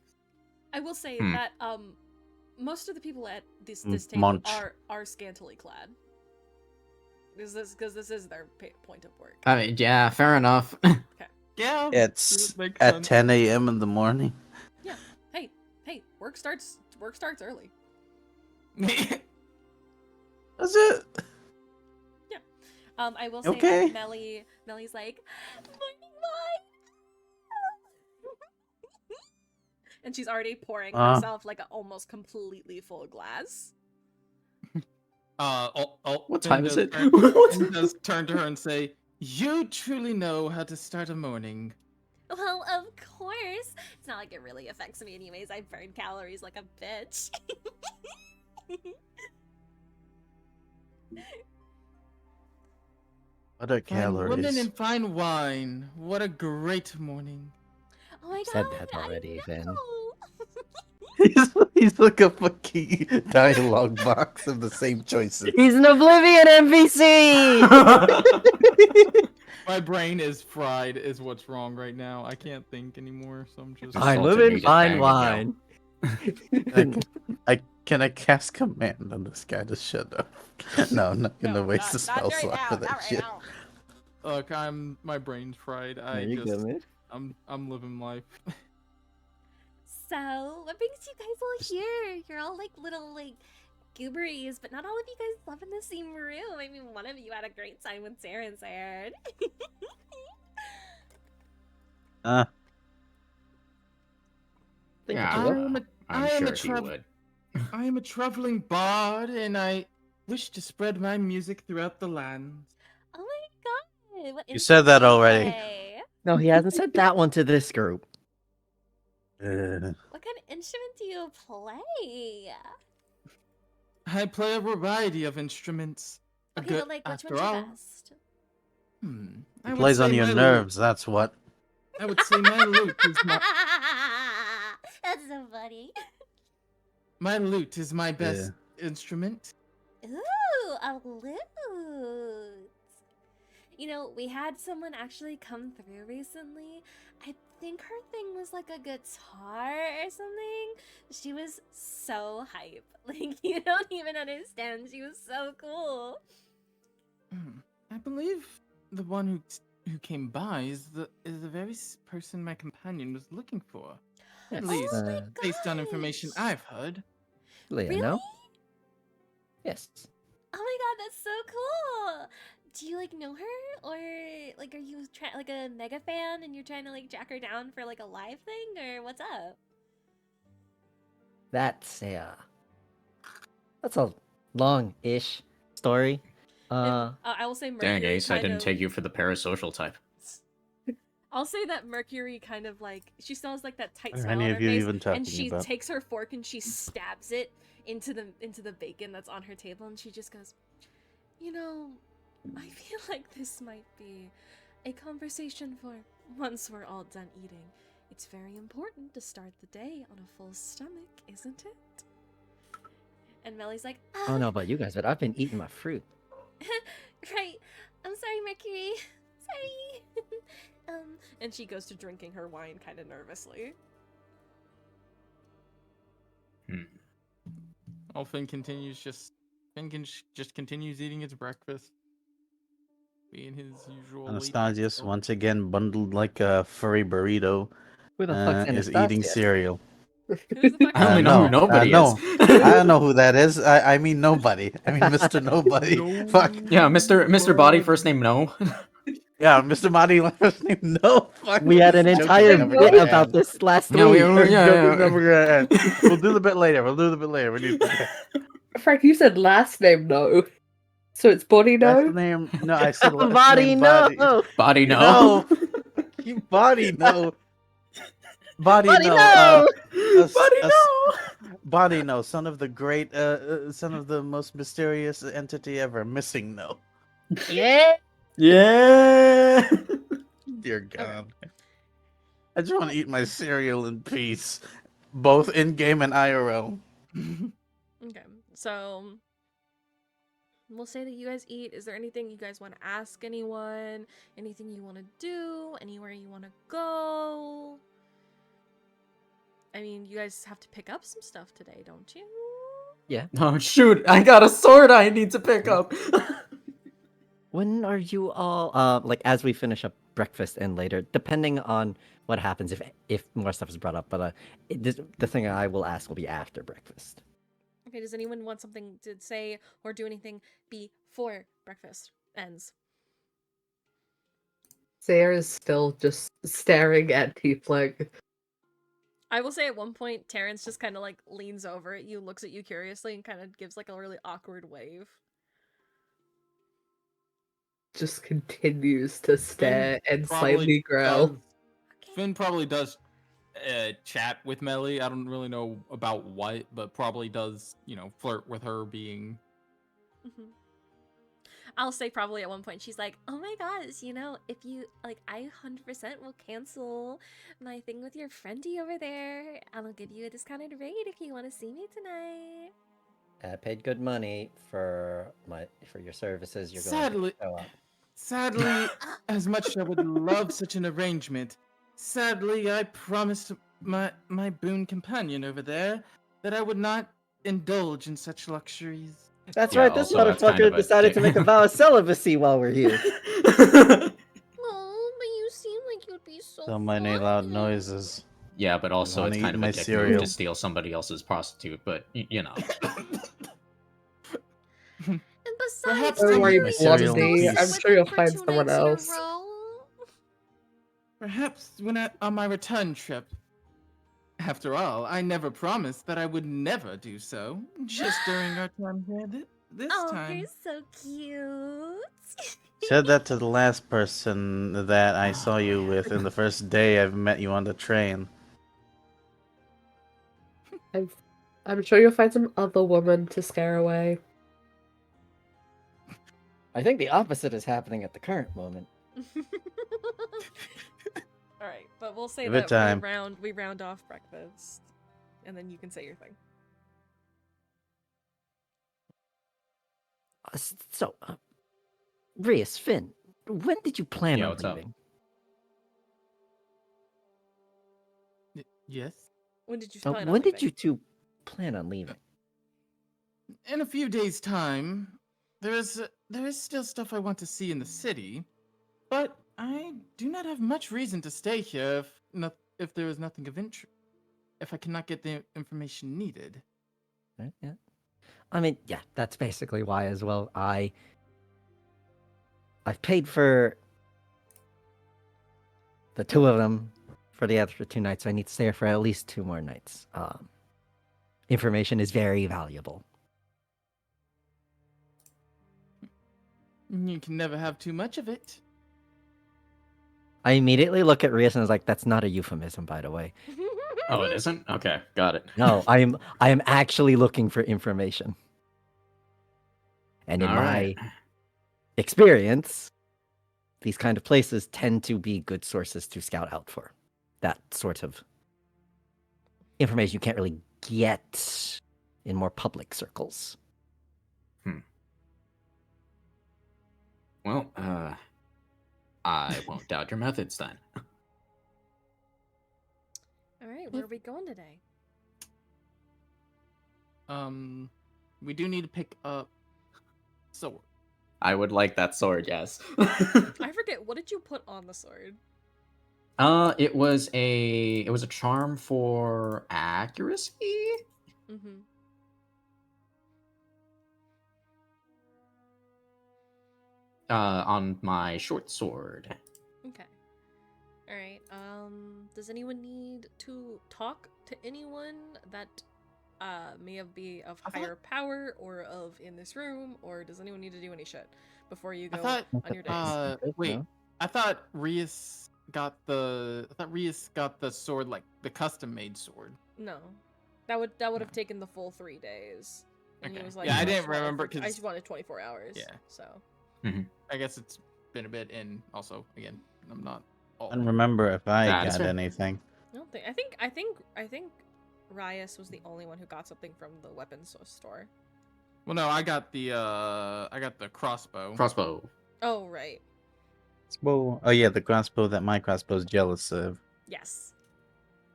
I will say Hmm. that most of the people at this table Munch. are scantily clad. Because this is their point of work. I mean, yeah, fair enough. Yeah, It's that makes at sense. 10 a.m. in the morning. Yeah. Hey, work starts early. That's it. I will say Okay. that Melly's like, morning wine. And she's already pouring herself like an almost completely full glass. What time is it? Finn does turn to her and say, "You truly know how to start a morning." Well, of course. It's not like it really affects me anyways. I burn calories like a bitch. What are Fine women calories? and fine wine. What a great morning. Oh my Said god, that already, I Finn. know. He's looking for key dialogue box of the same choices. He's an Oblivion NPC. My brain is fried, is what's wrong right now. I can't think anymore, so I'm just. Fine. Fine Salted women, meat is fine banging, wine. Can I cast command on this guy to shut up? No, I'm not gonna No, waste the spell not right slot now, for that not right shit. now. Look, my brain's fried. There you go, man. I'm living life. So, what brings you guys all here? You're all like little gooberies, but not all of you guys live in the same room. I mean, one of you had a great time with Sarah's aired. Think Yeah, it would. I'm I am sure a he trav- would. I am a traveling bard, and I wish to spread my music throughout the land. Oh my god! What You said that instrument do you already. play? No, he hasn't said that one to this group. What kind of instrument do you play? I play a variety of instruments. Okay, but like, which After one's your all, best? I It would plays say on your my nerves, that's what. I would say my lute is not. buddy. My lute is my best instrument. Ooh, a lute. You know, we had someone actually come through recently. I think her thing was like a guitar or something. She was so hype. Like, you don't even understand. She was so cool. I believe the one who came by is the very person my companion was looking for. At Yes, least, Oh my based on information gosh. I've heard. Leah, Really? no? Yes. Oh my god, that's so cool. Do you like know her, or like are you like a mega fan and you're trying to like track her down for like a live thing, or what's up? That's a long-ish story. I will say Mercury Dang, Ace, I kind didn't of... take you for the parasocial type. I'll say that Mercury kind of like, she still has like that tight What are smile any on of her you face, even and talking she about? takes her fork and she stabs it into the bacon that's on her table, and she just goes, you know, I feel like this might be a conversation for once we're all done eating. It's very important to start the day on a full stomach, isn't it? And Melly's like, I don't know about you guys, but I've been eating my fruit. Right. I'm sorry, Mercury. Sorry. and she goes to drinking her wine kind of nervously. Finn continues just continues eating his breakfast. Being his usual late Anastasius, self. once again bundled like a furry burrito, Who the fuck's is eating Anastasius? cereal. Who's the fuck I only know who nobody no. is. I don't know who that is. I mean nobody. I mean Mr. Nobody. Fuck. Yeah, Mr. Body, first name No. Yeah, Mr. Body last name. No. Fuck. We had an Joke is entire never bit gonna about end. this last No, week. we- yeah, Joke is yeah. never gonna end. We'll do the bit later. We need Frank, you said last name no. So it's Body last no? name. No, I said last Body, name no! Body. Body No. No. You Body no. Body Body, no. no! Body No. Body no. Son of the great. Son of the most mysterious entity ever. Missing no. Yeah! Yeah. Dear God. I just want to eat my cereal in peace, both in game and IRL. Okay, so we'll say that you guys eat. Is there anything you guys want to ask anyone? Anything you want to do? Anywhere you want to go? I mean, you guys have to pick up some stuff today, don't you? Oh shoot! I got a sword I need to pick up. When are you all, like, as we finish up breakfast and later, depending on what happens if more stuff is brought up, but the thing I will ask will be after breakfast. Okay, does anyone want something to say or do anything before breakfast ends? Sarah's still just staring at Tiefling. I will say at one point, Terrence just kind of like leans over at you, looks at you curiously, and kind of gives like a really awkward wave. Just continues to stare and Probably slightly growl. does- Finn probably does chat with Melly. I don't really know about what, but probably does, flirt with her being. Mhm. I'll say probably at one point she's like, oh my gosh, if you, like, I 100% will cancel my thing with your friendy over there. I'll give you a discounted rate if you want to see me tonight. I paid good money for your services. You're going Sadly, to show up. sadly, as much as I would love such an arrangement, sadly, I promised my boon companion over there that I would not indulge in such luxuries. That's Yeah, right, this also, that's kind motherfucker of a decided to make a vow of celibacy while we're here. Oh, but you seem like you'd be so So many loud fun. noises. Yeah, but also Wanna it's eat kind of my a dick move cereal. to steal somebody else's prostitute, but you know. And besides, Perhaps Don't worry, My cereal Blondie. in I'm peace. sure you'll find someone else. Perhaps on my return trip. After all, I never promised that I would never do so. Just during our time here this Oh, time. you're so cute. Said that to the last person that I saw you with in the first day I've met you on the train. I'm sure you'll find some other woman to scare away. I think the opposite is happening at the current moment. All right, but we'll say Give that it time. we round off breakfast. and then you can say your thing. So, Rias, Finn, when did you plan Yeah, on what's up? leaving? Yes. When did you plan on When did leaving? you two plan on leaving? In a few days' time, there is still stuff I want to see in the city, but I do not have much reason to stay here if there is nothing of interest. If I cannot get the information needed. Right? Yeah. I mean, yeah, that's basically why as well. I've paid for the two of them for the extra 2 nights. So I need to stay here for at least 2 more nights. Information is very valuable. You can never have too much of it. I immediately look at Rias and I was like, "That's not a euphemism, by the way." Oh, it isn't? Okay, got it. No, I am actually looking for information. And in All right. my experience, these kind of places tend to be good sources to scout out for. That sort of information you can't really get in more public circles. Well, I won't doubt your methods then. All right, where are we going today? We do need to pick up sword. I would like that sword, yes. I forget, what did you put on the sword? It was a charm for accuracy. Mm-hmm. On my short sword. Okay. All right. Does anyone need to talk to anyone that may be of higher power or of in this room, or does anyone need to do any shit before you go on your days? Wait. I thought Rias got the sword, like the custom made sword. No, that would have taken the full 3 days. And he Okay. was like, Yeah, I "No, didn't just wanted remember I 'cause- just wanted 24 hours. Yeah. So. I guess it's been a bit, and also again, I'm not. I don't remember if I That is got fair. anything. I don't think. I think Rias was the only one who got something from the weapons store. Well, no, I got the crossbow. Crossbow. Oh right. Crossbow. Oh yeah, the crossbow that my crossbow's jealous of. Yes.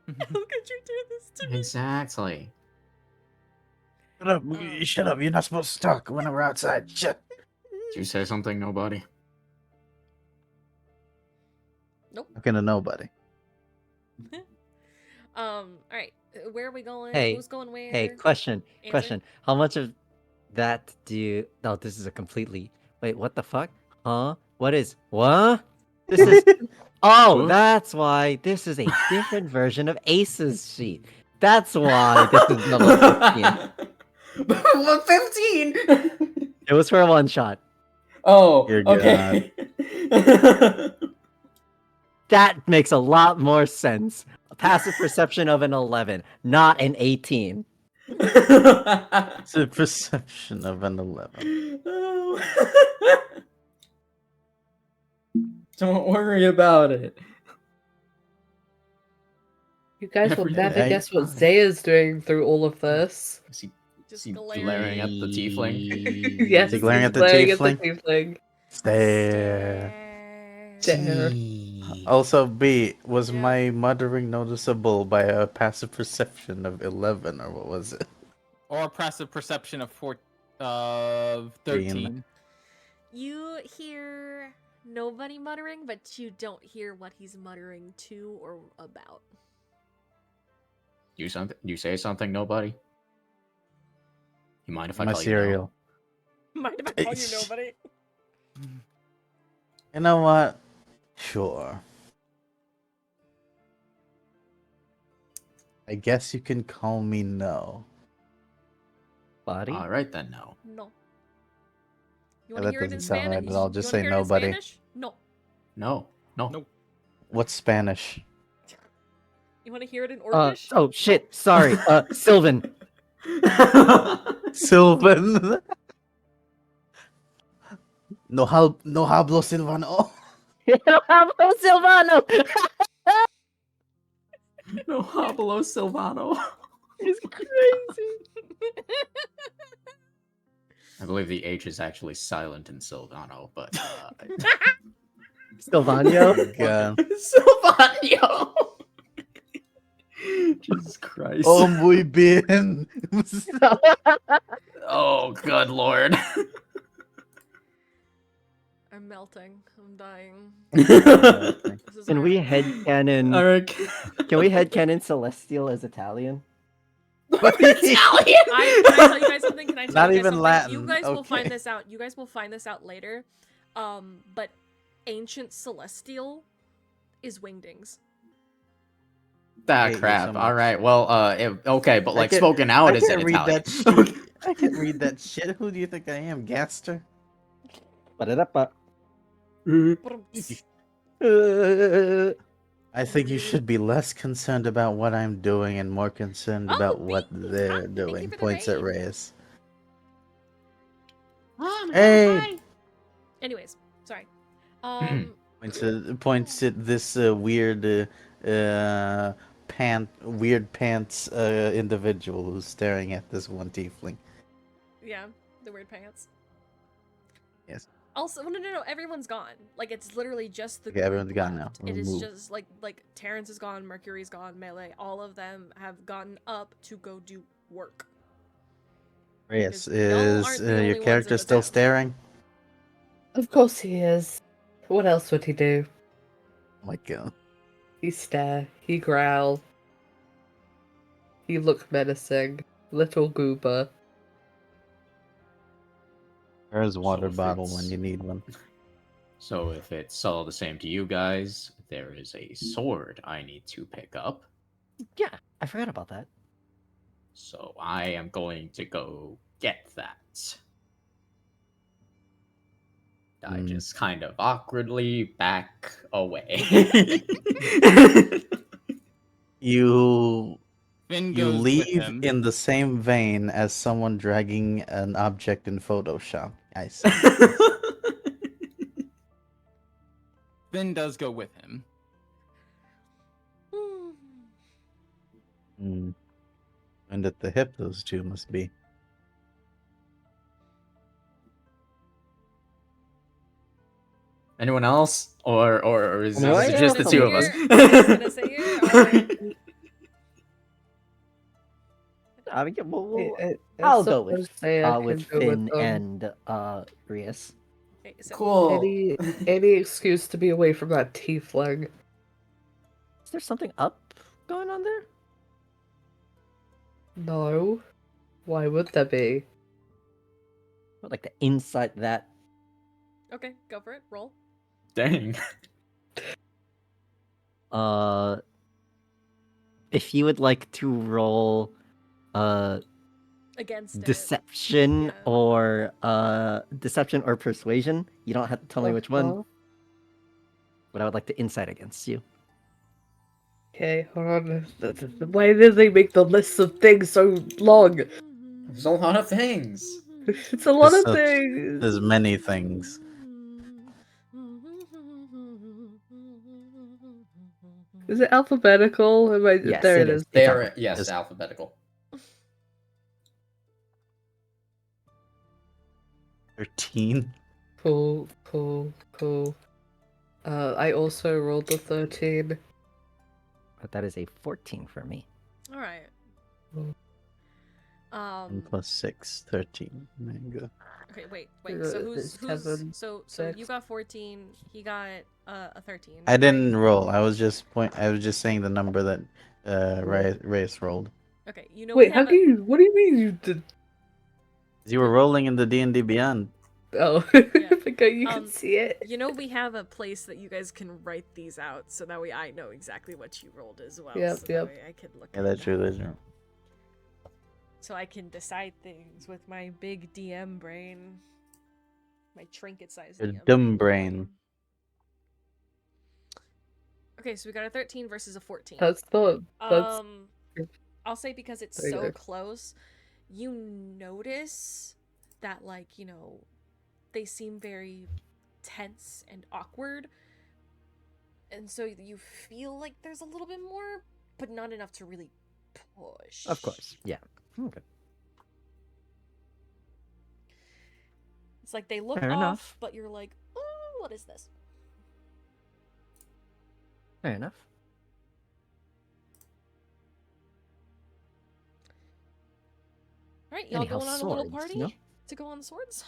How could you do this to me? Exactly. Shut up! Oh. Shut up! You're not supposed to talk when we're outside. Shut. Did you say something, nobody? Nope. Talking to nobody. All right. Where are we going? Hey, Who's going where? Hey, question. Answer? Question. How much of that do you... Oh, this is a completely... Wait, what the fuck? Huh? What is... What? This is... Oh, What? that's why this is a different version of Ace's sheet. That's why this is level 15. 115! It was for a one-shot. Oh, Dear okay. That makes a lot more sense. A passive perception of an 11, not an 18. It's a perception of an 11. Don't worry about it. You guys will Everything never ain't guess what fine. Zaya's doing through all of this. Is he Just he glaring. glaring at the tiefling? Yes, Is he glaring he's at the glaring at the tiefling? tiefling. Stare. Stare. Also, B, was Yeah. my muttering noticeable by a passive perception of 11, or what was it? Or a passive perception of 13. You hear nobody muttering, but you don't hear what he's muttering to or about. You say something, nobody? You mind if I My call cereal. Mind if I call you nobody? You know what? Sure. I guess you can call me No. Buddy? All right then, no. No. You Yeah, want to that hear it in doesn't sound right Spanish? at all. You Just wanna say hear it in nobody. Spanish? No. No. Nope. What's Spanish? You want to hear it in Orcish? Oh shit, sorry. Sylvan. Sylvan. No hablo Silvano. Pablo Silvano! No hablo Silvano. It's crazy. I believe the H is actually silent in Silvano, but Silvano. God. Silvano. Jesus Christ. Oh, muy bien. Oh, good lord. I'm melting. I'm dying. Alright. This is Can we horrible. headcanon? Can we headcanon Celestial as Italian? Italian! Can I tell you guys something? Can I tell Not you guys even something? Latin. You guys will find Okay. this out. You guys will find this out later. But ancient celestial is wingdings. Ah, Hate you crap. so much. Alright, well, okay, but I like can't- spoken out I is in can't read Italian. that shit. I can't read that shit. Who do you think I am, Gaster? Ba-da-da-ba. I think you should be less concerned about what I'm doing and more concerned Oh, about what thank you. they're Thank you doing. for the Points at raid. Reyes. Mom, Hey! Anyways, sorry. Points at this weird pants individual who's staring at this one tiefling. Yeah, the weird pants. Yes. Also, no, everyone's gone. Like, it's literally just the Okay, everyone's group gone now. left. We'll It is move. just like Terrence is gone, Mercury's gone, Melee. All of them have gotten up to go do work. Reyes, Because y'all aren't is the only your ones character in the still town. staring? Of course he is. What else would he do? Oh my god. He stare. He growl. He look menacing. Little goober. Where's a water if bottle it's- when you need one? So if it's all the same to you guys, there is a sword I need to pick up. Yeah, I forgot about that. So I am going to go get that. I just kind of awkwardly back away. You Finn you goes with leave him. in the same vein as someone dragging an object in Photoshop. I see. Finn does go with him. Hmm. And at the hip, those two must be. Anyone else? Or is No, it yeah, just the I'll two go of us? here. I'm just gonna say here. Alright. I mean, we'll, I I'll go suppose Saya with can go Finn them. and Rias. Okay, so Cool. Any excuse to be away from that tiefling. Is there something up going on there? No. Why would there be? I'd like to insight that. okay, go for it. Roll Dang. If you would like to roll against it. deception Yeah. or deception or persuasion, you don't have to tell me which one, Uh-huh. but I would like to insight against you. Okay, hold on. Why did they make the list of things so long? There's a lot of things. It's a lot There's of such- things. There's many things. Is it alphabetical? Yes, there it it is. is. They It's are, alpha- yes, Yes. alphabetical. 13. Cool. I also rolled a 13. But that is a 14 for me. All right. Mm. 1 plus 6, 13. Mango. Okay, wait. So who's Seven, so you 6. got 14. He got a 13. I right? didn't roll. I was just saying the number that Reyes rolled. Okay, you know. Wait, we how have can you? What do you mean you did? You were rolling in the D&D Beyond. Oh, Yeah. because you can Um, see it. You know, we have a place that you guys can write these out, so that way I know exactly what you rolled as well. Yep, so yep. That way I can look. Yeah, at that's it. true. That's true. So I can decide things with my big DM brain, my trinket-sized Your DM dumb brain. Okay, so we got a 13 versus a 14. That's the. That's. I'll say because it's There you so go. close, you notice that, like, you know, they seem very tense and awkward. And so you feel like there's a little bit more, but not enough to really push. Of course. Yeah. Okay. It's like they look Fair off, enough. but you're like, oh, what is this? Fair enough. All right, y'all Anyhow, going on a little swords, party no? to go on the swords?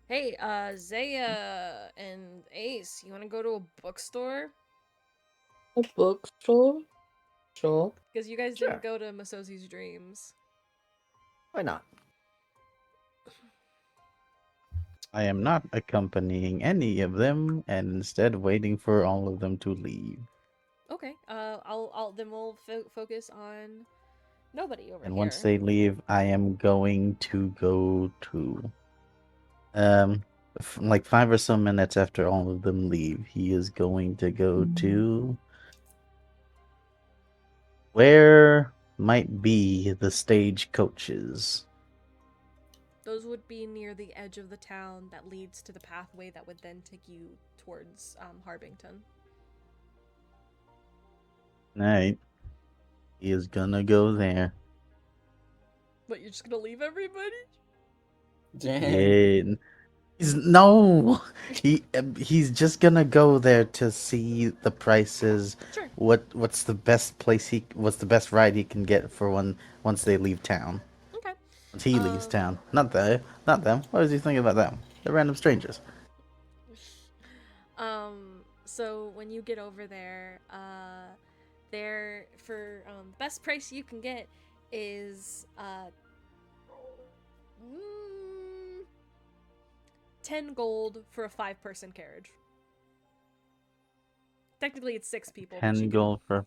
Hey, Zaya and Ace, you want to go to a bookstore? A bookstore? Sure. Because you guys Sure. didn't go to Masosi's Dreams. Why not? I am not accompanying any of them, and instead waiting for all of them to leave. Okay, then we'll focus on nobody over And here. once they leave, I am going to go to like 5 or so minutes after all of them leave, he is going to go to where might be the stage coaches. Those would be near the edge of the town that leads to the pathway that would then take you towards Harbington. Alright. He is gonna go there. But you're just gonna leave everybody? Dang. Yeah. He's just gonna go there to see the prices. Sure. What's the best what's the best ride he can get for once they leave town. Okay. Once he leaves town. Not them. What is he thinking about them? They're random strangers. So when you get over there, there for best price you can get is 10 gold for a 5-person carriage. Technically it's 6 people. but 10 you can- gold for.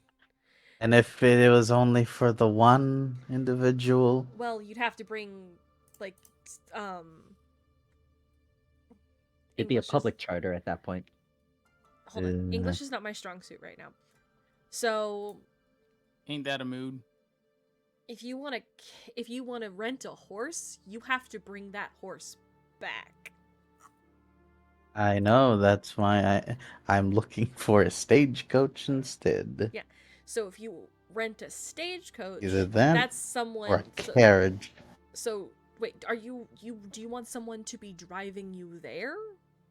And if it was only for the one individual, Well, you'd have to bring like It'd be a English is- public charter at that point. Hold on. English is not my strong suit right now. So Ain't that a mood? if you want to rent a horse, you have to bring that horse back. I know that's why I'm looking for a stagecoach instead. Yeah. So if you rent a stagecoach, Either that that's someone or a carriage. So wait, do you want someone to be driving you there?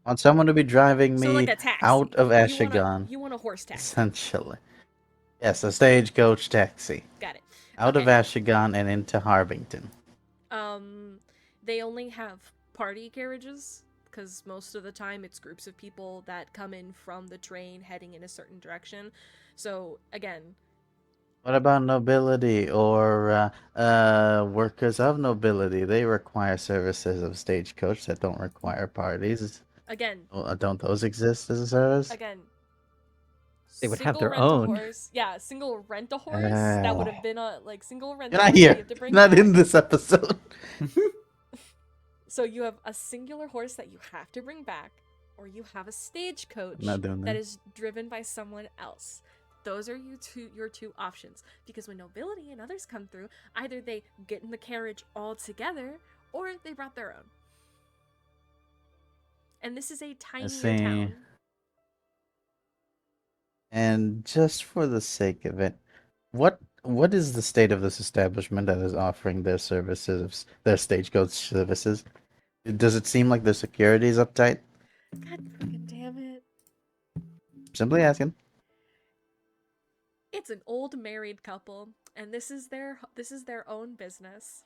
I want someone to be driving So me like a taxi. out of You want Ashigan, a horse taxi. essentially. Yes, a stagecoach taxi. Got it. Out of Okay. Ashigan and into Harbington. They only have party carriages because most of the time it's groups of people that come in from the train heading in a certain direction. So again, What about nobility or workers of nobility? They require services of stagecoach that don't require parties. again, Don't those exist as a service? again. They would have single their rent a own. horse. Yeah, single rent a horse. That would have been like single rent. You're a not horse that here. you have to bring Not back. in this episode. So you have a singular horse that you have to bring back, or you have a stagecoach I'm not doing that that. is driven by someone else. Those are your two options. Because when nobility and others come through, either they get in the carriage all together, or they brought their own. And this is a tinier see. town. And just for the sake of it, what is the state of this establishment that is offering their services, their stagecoach services? Does it seem like their security is uptight? God fucking damn it. Simply asking. It's an old married couple, and this is their own business.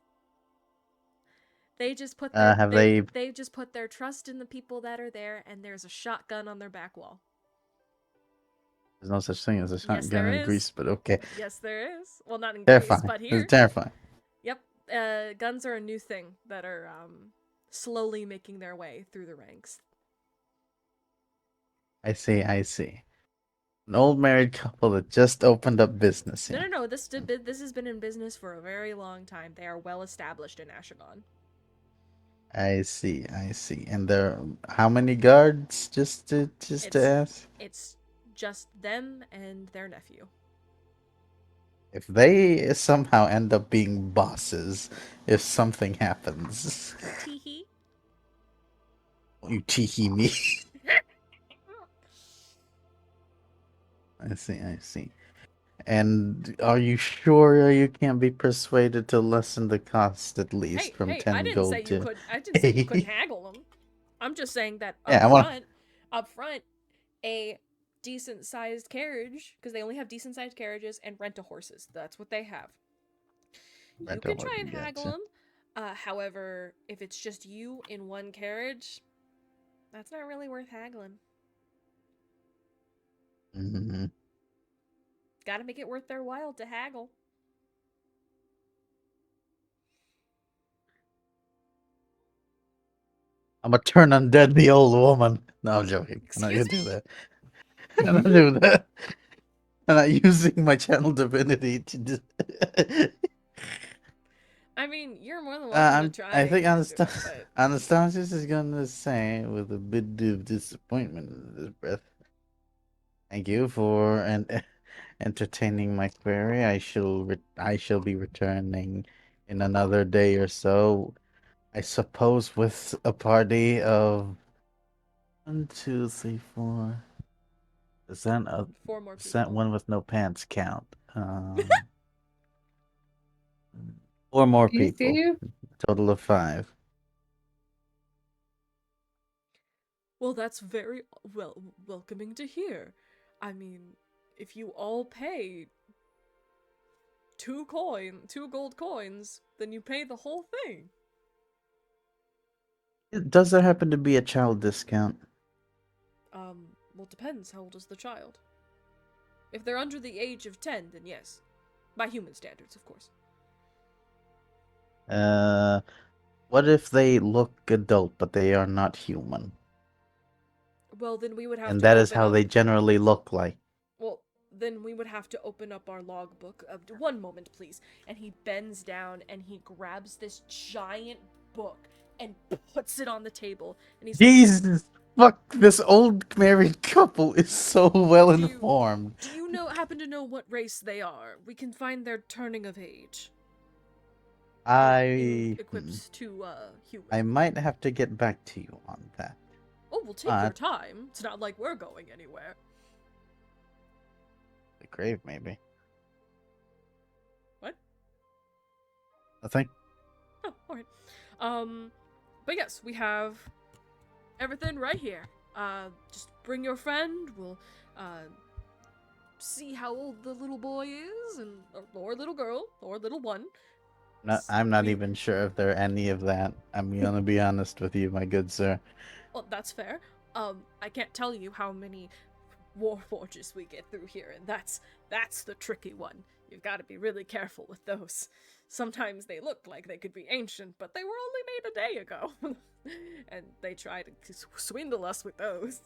They just put their, they just put their trust in the people that are there, and there's a shotgun on their back wall. There's no such thing as a Yes, shotgun there in is. Greece, but okay. Yes, there is. Well, not in Terrifying. Greece, but This here. is terrifying. Yep. Guns are a new thing that are slowly making their way through the ranks. I see. An old married couple that just opened up business here. No. This has been in business for a very long time. They are well established in Ashigan. I see. And there, how many guards? Just to ask. It's just them and their nephew. If they somehow end up being bosses, if something happens, Teehee. you cheeky me. I see. And are you sure you can't be persuaded to lessen the cost at least from 10 I didn't gold say you to could. I didn't say you couldn't haggle them. I'm just saying that Yeah, I want up front, a decent sized carriage, because they only have decent sized carriages and rent a horses. That's what they have. You rent a can horse. try and haggle Gotcha. them. However, if it's just you in one carriage, that's not really worth haggling. Mhm. Gotta make it worth their while to haggle. I'm gonna turn undead the old woman. No, I'm joking. I'm not gonna Excuse do me? that. I'm not doing that. I'm not using my channel divinity to do. I mean, you're more than welcome to try I think and do it, but Anastasius is gonna say with a bit of disappointment in his breath. Thank you for entertaining my query. I shall be returning in another day or so. I suppose with a party of 1, 2, 3, 4. Is that 4 more is that people. one with no pants count? 4 more people. Easy. Total of 5. Well, that's very welcoming to hear. I mean, if you all pay 2 gold coins, then you pay the whole thing. Does there happen to be a child discount? Well, it depends. How old is the child? If they're under the age of 10, then yes. By human standards, of course. What if they look adult but they are not human? Well, then we would have And to that is open how up... they generally look like. Well, then we would have to open up our logbook. One moment, please. And he bends down and he grabs this giant book and puts it on the table. And he's like, Jesus! Fuck, this old married couple is so well Do you- informed. do you happen to know what race they are? We can find their turning of age. Equipped to human. I might have to get back to you on that. Oh, we'll take your time. It's not like we're going anywhere. The grave, maybe. What? Nothing. Oh, alright. But yes, we have everything right here. Just bring your friend. We'll, see how old the little boy is, or little girl, or little one. No, I'm not even sure if there are any of that. I'm gonna be honest with you, my good sir. Well, that's fair. I can't tell you how many warforges we get through here, and that's the tricky one. You've got to be really careful with those. Sometimes they look like they could be ancient, but they were only made a day ago. And they try to swindle us with those.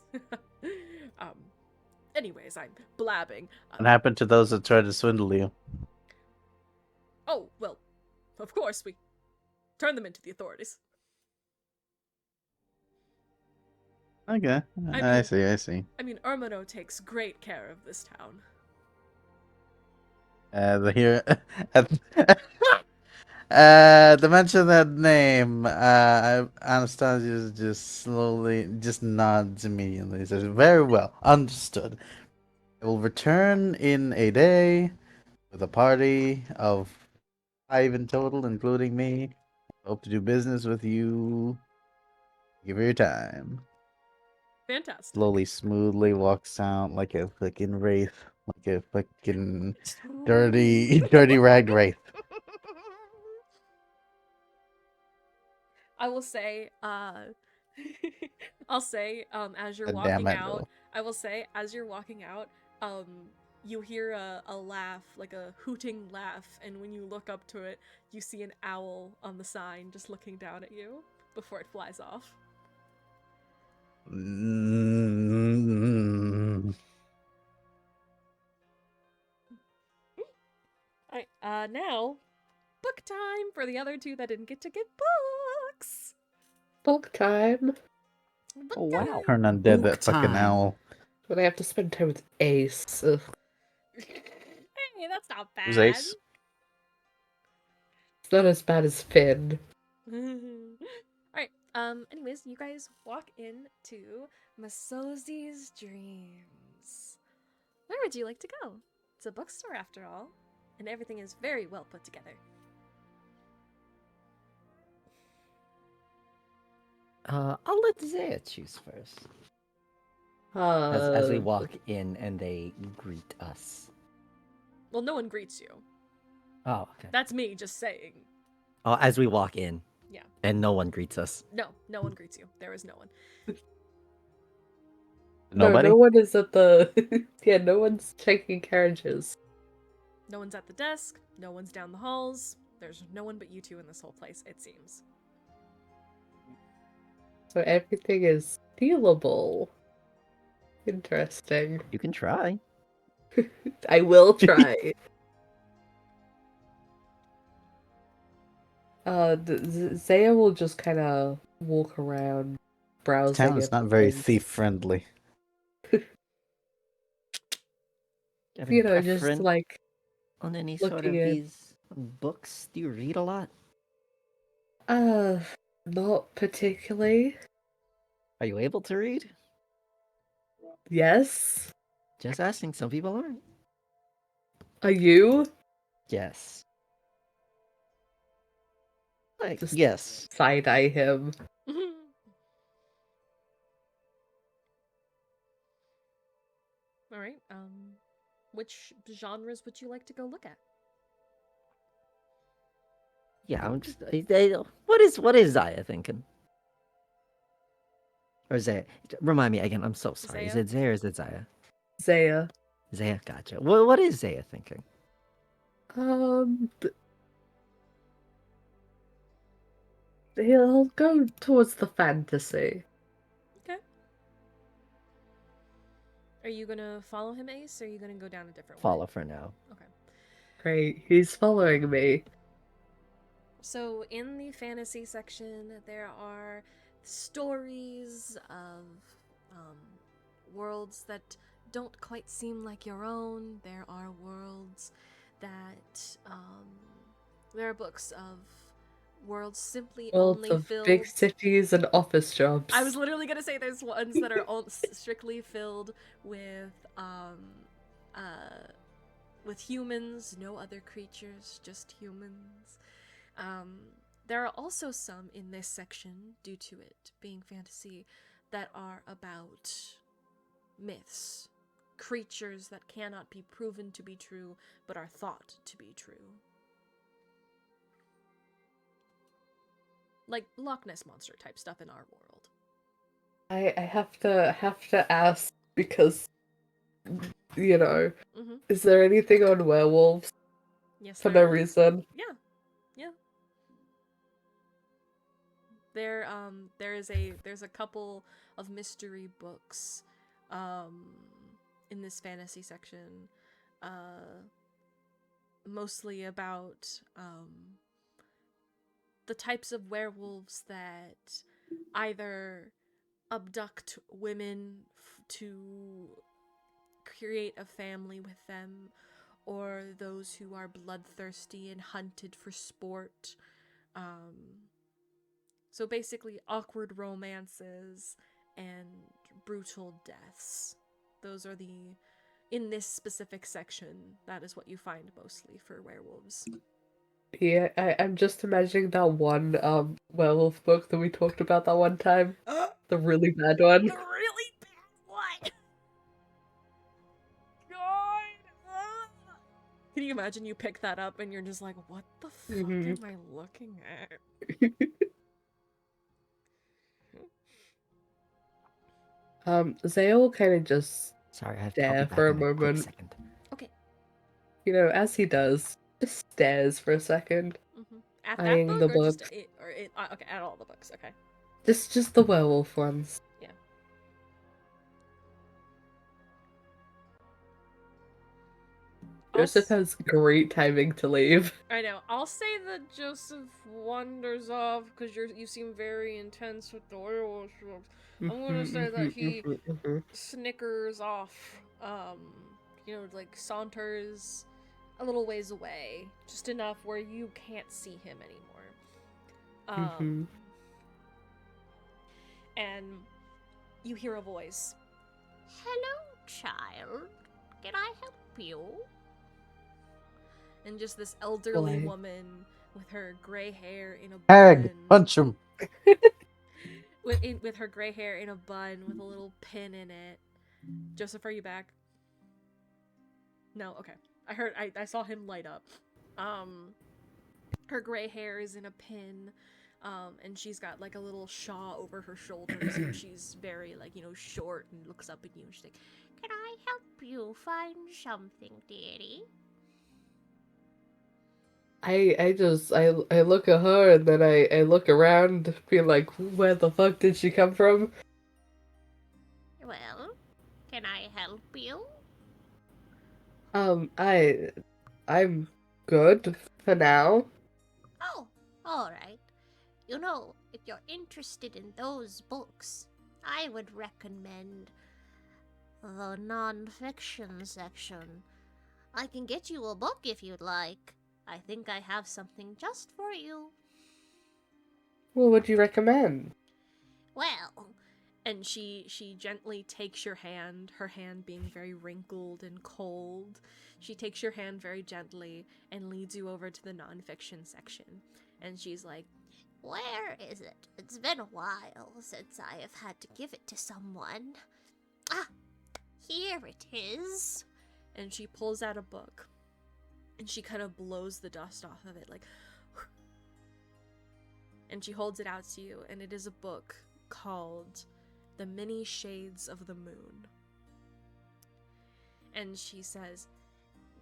Anyways, I'm blabbing. What happened to those that tried to swindle you? Oh, well, of course, we turn them into the authorities. Okay, I see. I mean, Ermino takes great care of this town. To mention that name, Anastasia just nods immediately. Says, "Very well, understood. I will return in a day with a party of 5 in total, including me. Hope to do business with you. Thank you for your time." Fantastic. Slowly, smoothly walks out like a fucking wraith, like a fucking dirty rag wraith. I will say, I'll say, as you're God walking damn it, out, Will. I will say, as you're walking out, you hear a laugh, like a hooting laugh, and when you look up to it, you see an owl on the sign just looking down at you before it flies off. Alright, now, book time for the other two that didn't get to get books! Book time. Book Oh, wow. time. Turn undead Book that fucking time. owl. But I have to spend time with Ace. Ugh. Hey, that's not bad. Who's Ace? It's not as bad as Finn. Alright, anyways, you guys walk into Masozi's Dreams. Where would you like to go? It's a bookstore after all, and everything is very well put together. I'll let Zaya choose first. As we walk in and they greet us. Well, no one greets you. Oh, okay. That's me just saying. Oh, as we walk in. Yeah. And no one greets us. No one greets you. There is no one. Nobody? No one is at the... yeah, no one's checking carriages. No one's at the desk. No one's down the halls. There's no one but you two in this whole place, it seems. So everything is stealable. Interesting. You can try. I will try. Zaya will just kind of walk around, browsing. Town's not very everything. thief friendly. You know, just like on any sort of looking at- these books. Do you read a lot? not particularly. Are you able to read? Yes. Just asking. Some people aren't. Are you? Yes. Like, Just yes. side eye him. All right. Which genres would you like to go look at? Yeah, I'm just. What is Zaya thinking? Or Zaya? Remind me again. I'm so sorry. Is Zaya? it Zaya or is it Zaya? Zaya. Zaya, gotcha. What is Zaya thinking? He'll go towards the fantasy. Okay. Are you gonna follow him, Ace, or are you gonna go down a different way? Follow for now. Okay. Great, he's following me. So in the fantasy section, there are stories of worlds that don't quite seem like your own. There are worlds that there are books of worlds simply Worlds only of filled. big cities and office jobs. I was literally gonna say there's ones that are strictly filled with humans, no other creatures, just humans. There are also some in this section, due to it being fantasy, that are about myths, creatures that cannot be proven to be true, but are thought to be true. Like Loch Ness Monster type stuff in our world. I have to ask because, you know, Mm-hmm. is there anything on werewolves Yes, for no there is. reason? Yeah. There's a couple of mystery books in this fantasy section, mostly about the types of werewolves that either abduct women to create a family with them, or those who are bloodthirsty and hunted for sport. So basically awkward romances and brutal deaths. Those are in this specific section, that is what you find mostly for werewolves. Yeah, I'm just imagining that one werewolf book that we talked about that one time. The really bad one. The really bad one! God! Can you imagine you pick that up and you're just like, what the fuck am I looking at? Zaya will kind of just Sorry, I'll be stare back for a in a quick moment. second. Okay. You know, as he does, just stares for a second. Mm-hmm. At Eyeing that the book, or just books. okay, at all the books. Okay. Just the werewolf ones. Yeah. Joseph has great timing to leave. I know. I'll say that Joseph wanders off because you seem very intense with the werewolf books. I'm gonna say that he snickers off, like saunters a little ways away, just enough where you can't see him anymore. And you hear a voice. Hello, child. Can I help you? and just this elderly Boy. woman with her gray hair in a Hag, bun. punch him. With her gray hair in a bun with a little pin in it. Joseph, are you back? No, okay. I saw him light up. Her gray hair is in a pin, and she's got like a little shawl over her shoulders, and she's very like, short and looks up at you and she's like, Can I help you find something, dearie? I look at her and then I look around, being like, where the fuck did she come from? Well, can I help you? I'm good for now. Oh, alright. You know, if you're interested in those books, I would recommend the non-fiction section. I can get you a book if you'd like. I think I have something just for you. What would you recommend? Well, and she gently takes your hand, her hand being very wrinkled and cold. She takes your hand very gently and leads you over to the nonfiction section. And she's like, where is it? It's been a while since I have had to give it to someone. Ah, here it is. and she pulls out a book. And she kind of blows the dust off of it, like, and she holds it out to you, and it is a book called The Many Shades of the Moon. And she says,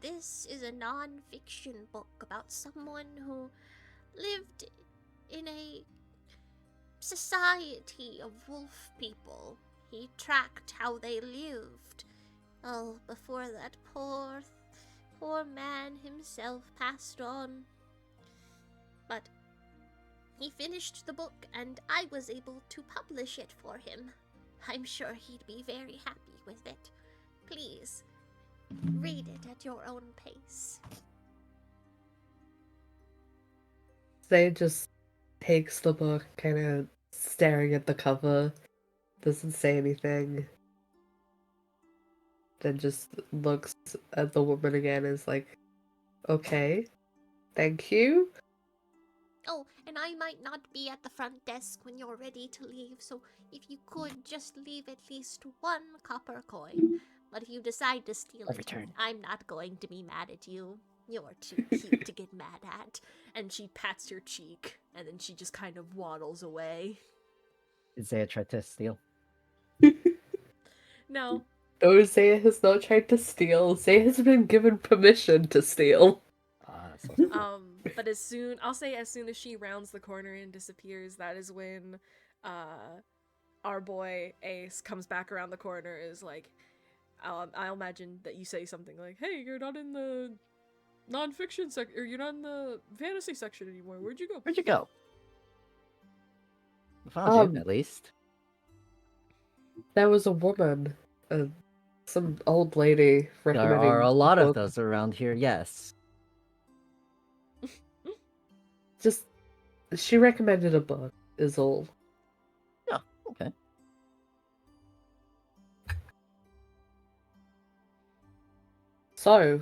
This is a non-fiction book about someone who lived in a society of wolf people. He tracked how they lived. Oh, before that poor man himself passed on. But he finished the book, and I was able to publish it for him. I'm sure he'd be very happy with it. Please, read it at your own pace. Zay just takes the book, kind of staring at the cover, doesn't say anything, then just looks at the woman again and is like, okay, thank you. Oh, and I might not be at the front desk when you're ready to leave, so if you could just leave at least one copper coin. But if you decide to steal I'll it, return. I'm not going to be mad at you. You're too cute to get mad at. and she pats your cheek, and then she just kind of waddles away. Did Zaya try to steal? No, No, Zaya has not tried to steal. Zaya has been given permission to steal. So but as soon as she rounds the corner and disappears, that is when our boy Ace comes back around the corner. Is like, I'll imagine that you say something like, "Hey, you're not in the non-fiction section, or you're not in the fantasy section anymore. Where'd you go?" where'd you go? I found you, Um, at least. There was a woman, some old lady recommending. There are a lot of book. those around here, yes. Just, she recommended a book, is all. Yeah, okay. So,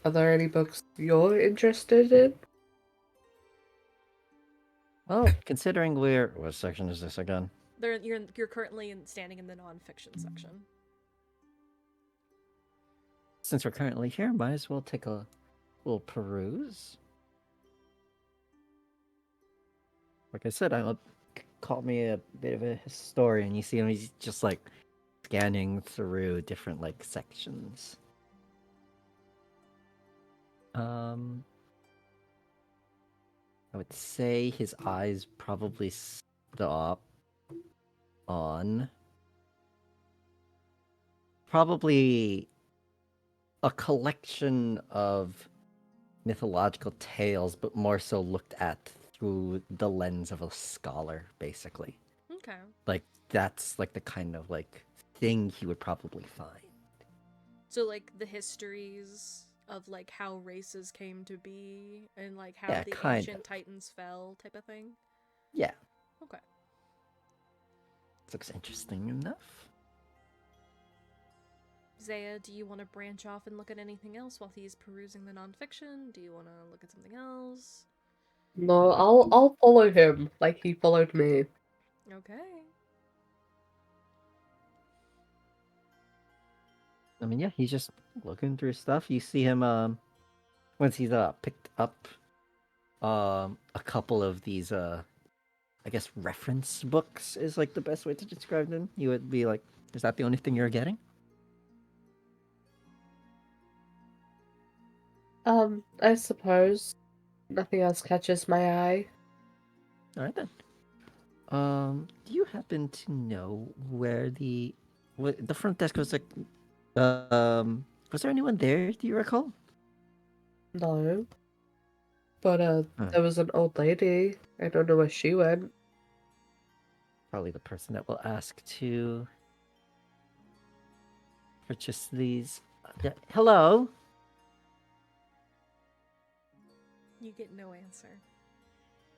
are there any books you're interested in? Well, considering what section is this again? You're currently standing in the non-fiction section. Since we're currently here, might as well take a little peruse. Like I said, call me a bit of a historian. You see him, he's just like scanning through different like sections. I would say his eyes probably stop on probably a collection of mythological tales, but more so looked at through the lens of a scholar, basically. Okay. Like, that's like the kind of like thing he would probably find. So like the histories of like how races came to be and like how Yeah, the kind ancient of. titans fell type of thing. Yeah, Okay. looks interesting enough. Zaya, do you want to branch off and look at anything else while he's perusing the nonfiction? Do you want to look at something else? No, I'll follow him like he followed me. Okay. I mean, yeah, he's just looking through stuff. You see him once he's picked up a couple of these I guess reference books is like the best way to describe them. You would be like, is that the only thing you're getting? I suppose nothing else catches my eye. All right then. Do you happen to know where the front desk was like? Was there anyone there? Do you recall? No. But Huh. there was an old lady. I don't know where she went. Probably the person that will ask to purchase these. Hello. You get no answer.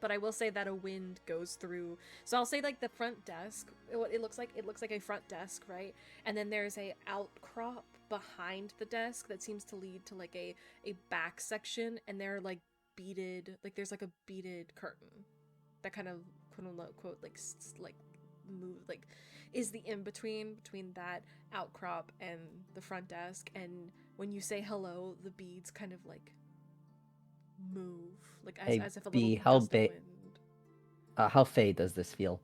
But I will say that a wind goes through. So I'll say like the front desk. What it looks like a front desk, right? And then there's a outcrop behind the desk that seems to lead to like a back section, and they're like beaded. Like there's like a beaded curtain that kind of quote unquote like move like is the in between that outcrop and the front desk. And when you say hello, the beads kind of like move like Hey, as if a Bee, little gust of wind. How fey does this feel?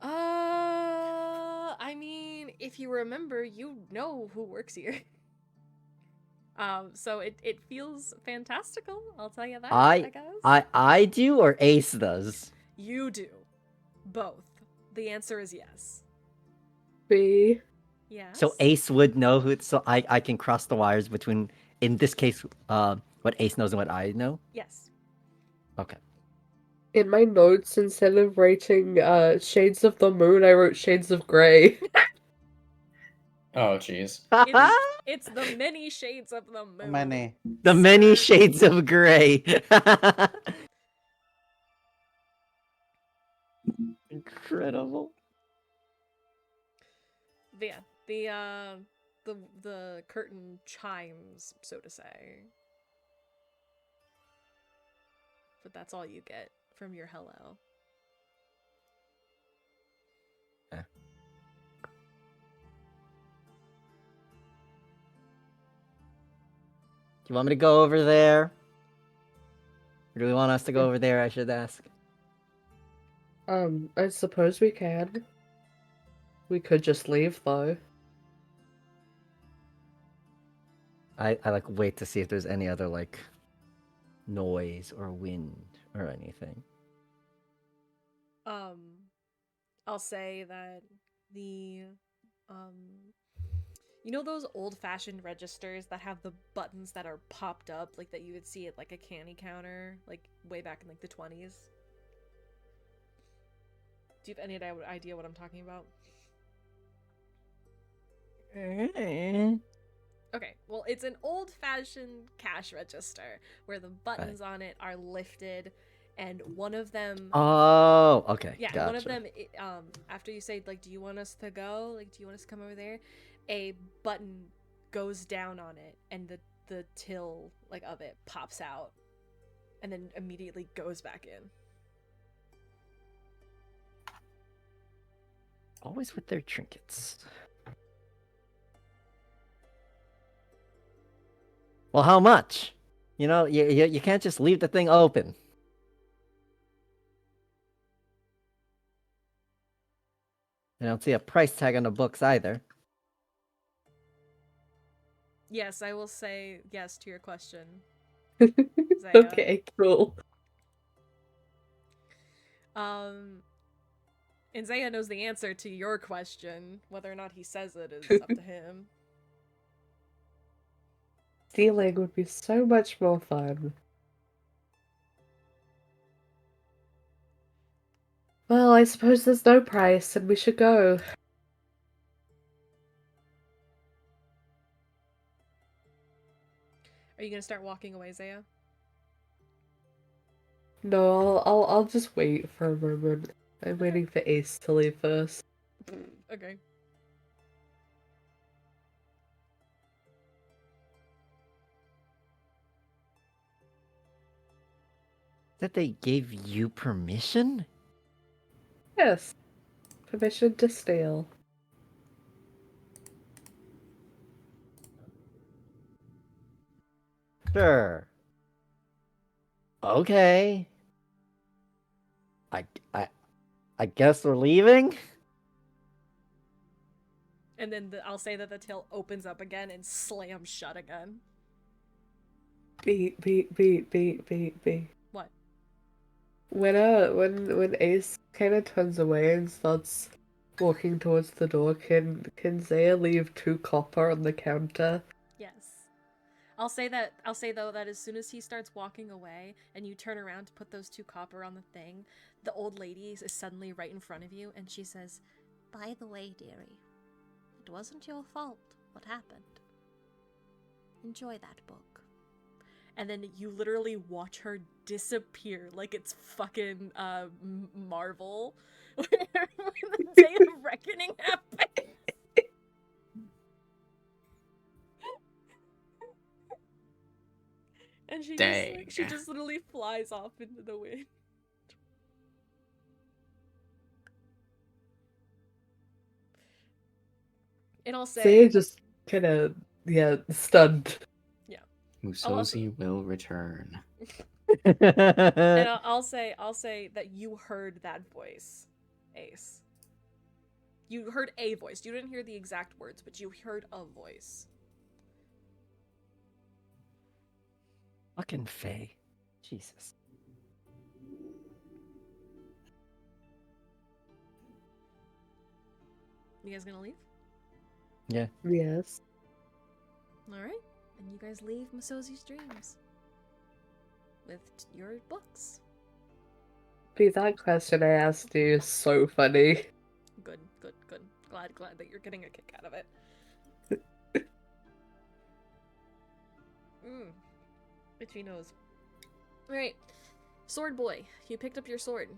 I mean, if you remember, you know who works here. So it feels fantastical, I'll tell you that, I guess. I do, or Ace does. You do. Both. The answer is yes. B. Yes. So Ace would know who. So I can cross the wires between, in this case, what Ace knows and what I know. Yes. Okay. In my notes, instead of writing Shades of the Moon, I wrote Shades of Grey. Oh, jeez. It's the many shades of the moon. Many. The many Sir. shades of gray. Incredible. But yeah, the curtain chimes, so to say. But that's all you get from your hello. Do you want me to go over there? Or do we want us to go over there, I should ask? I suppose we can. We could just leave, though. I like wait to see if there's any other like noise or wind or anything. I'll say that the you know those old-fashioned registers that have the buttons that are popped up, like that you would see at like a candy counter, like way back in like the 20s? Do you have any idea what I'm talking about? Okay, well, it's an old-fashioned cash register where the buttons on it are lifted, and one of them Oh, okay. yeah, Gotcha. one of them after you say like, do you want us to go, like, do you want us to come over there, a button goes down on it, and the till like of it pops out and then immediately goes back in. Always with their trinkets. Well, how much? You know, you can't just leave the thing open. I don't see a price tag on the books either. Yes, I will say yes to your question. Okay, cool. And Zaya knows the answer to your question. Whether or not he says it is up to him. Stealing would be so much more fun. Well, I suppose there's no price, and we should go. Are you gonna start walking away, Zaya? No, I'll just wait for a moment. I'm waiting for Ace to leave first. Okay. That they gave you permission? Yes. Permission to steal. Sure. Okay. I, I, I guess we're leaving? And then I'll say that the tail opens up again and slams shut again. Beat. What? When Ace kind of turns away and starts walking towards the door, can Zaya leave 2 copper on the counter? Yes. I'll say though that as soon as he starts walking away and you turn around to put those 2 copper on the thing, the old lady is suddenly right in front of you and she says, By the way, dearie, it wasn't your fault what happened. Enjoy that book. and then you literally watch her disappear like it's fucking Marvel. When the day of reckoning happens. And she Dang. just literally flies off into the wind. And I'll say, Zaya just kind of, stunned. Musozi will return. and I'll say that you heard that voice, Ace. You heard a voice. You didn't hear the exact words, but you heard a voice. Fucking Faye. Jesus. You guys gonna leave? Yeah. Yes. All right. And you guys leave Masozi's dreams with your books. Be that question I asked you is so funny. Good. Glad that you're getting a kick out of it. Itchy nose. All right, Sword Boy, you picked up your sword.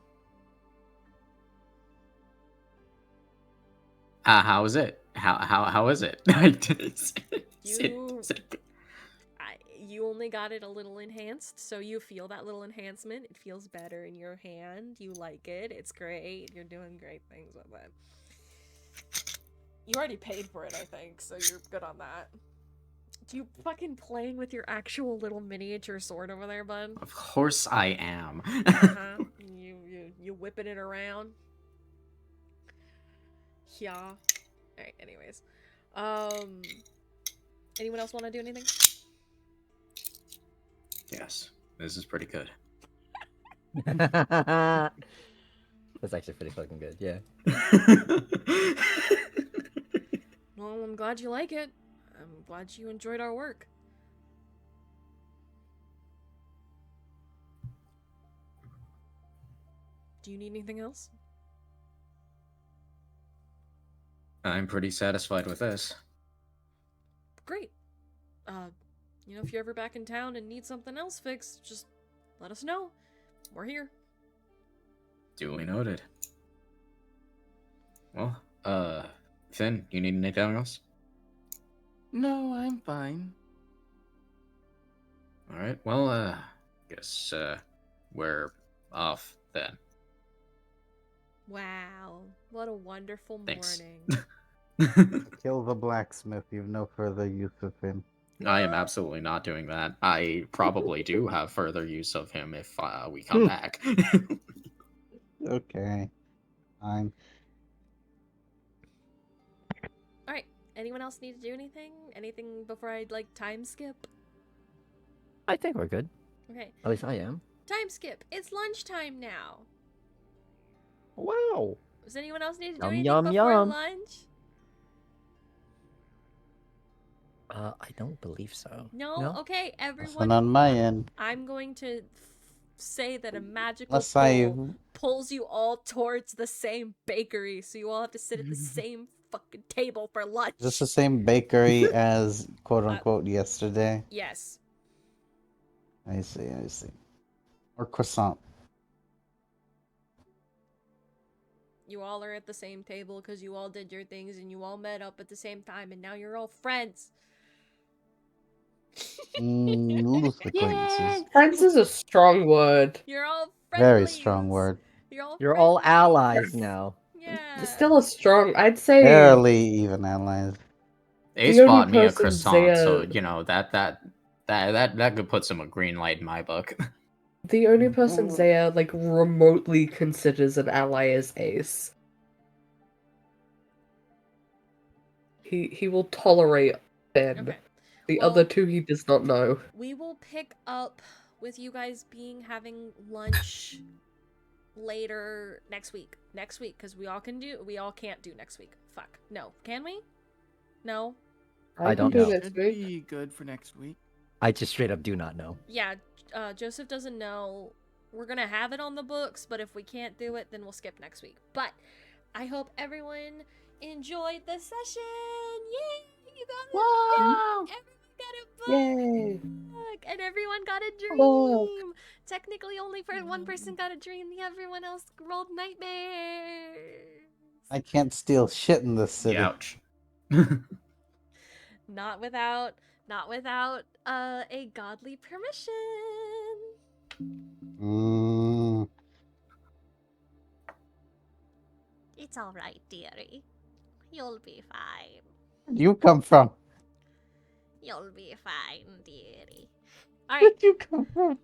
How is it? How is it? You only got it a little enhanced, so you feel that little enhancement. It feels better in your hand. You like it. It's great. You're doing great things with it. You already paid for it, I think, so you're good on that. Do you fucking playing with your actual little miniature sword over there, bud? Of course I am. Uh-huh. You whipping it around? Yeah. Alright, anyways. Anyone else want to do anything? Yes, this is pretty good. That's actually pretty fucking good, yeah. Well, I'm glad you like it. I'm glad you enjoyed our work. Do you need anything else? I'm pretty satisfied with this. Great. If you're ever back in town and need something else fixed, just let us know. We're here. Duly noted. Well, Finn, you need anything else? No, I'm fine. Alright, well, guess, we're off then. Wow. What a wonderful Thanks. morning. Kill the blacksmith. You've no further use of him. I am absolutely not doing that. I probably do have further use of him if we come back. Okay. Fine. Alright. Anyone else need to do anything? Anything before I, time skip? I think we're good. Okay. At least I am. Time skip. It's lunchtime now. Wow. Does anyone else need to do Yum, anything yum, before yum. lunch? I don't believe so. No? Okay, Nothing everyone. on my end. I'm going to say that a magical Unless I... pull pulls you all towards the same bakery, so you all have to sit at the same fucking table for lunch. Is this the same bakery as quote-unquote yesterday? Yes. I see. Or croissant. You all are at the same table because you all did your things and you all met up at the same time and now you're all friends. Loose acquaintances. Friends is a strong word. You're all Very strong friendlies. word. You're all friendlies. allies now. Yeah. Still a strong. I'd say Barely even allies. Ace The only bought me a person croissant, so Zaya- you know that could put some green light in my book. the only person Zaya like remotely considers an ally is Ace. He will tolerate Ben. Okay. The Well- other two he does not know. We will pick up with you guys having lunch later next week. Next week, because we all can't do next week. Fuck. No. Can we? No? I don't can do know. next Should week. be good for next week. I just straight up do not know. Yeah, Joseph doesn't know. We're gonna have it on the books, but if we can't do it, then we'll skip next week. But I hope everyone enjoyed the session. Yay! You got Wow! everyone got a book. Yay! And everyone got a dream. Look. Technically, only one person got a dream. Everyone else rolled nightmares. I can't steal shit in this city. Ouch. Not without a godly permission. Mm, It's all right, dearie. You'll be fine. where'd you come from? You'll be fine, dearie. All right. Where'd you come from?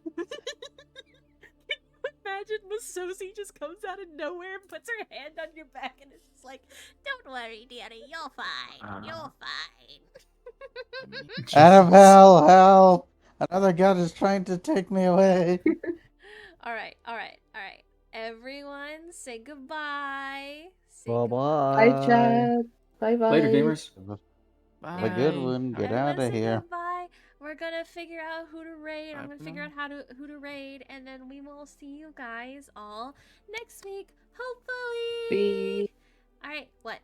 Imagine Masosi just comes out of nowhere and puts her hand on your back and is just like, Don't worry, dearie. You're fine. You're fine. Annabelle, hell! Another god is trying to take me away. all right. Everyone, say goodbye. Say Bye Bye, bye. Chad. Bye bye. Later, gamers. Bye. Have a good one. Get Everyone out of say here. Goodbye. We're gonna figure out who to raid. I'm Bye gonna for figure now. out who to raid, and then we will see you guys all next week, hopefully. Bye. All right. What?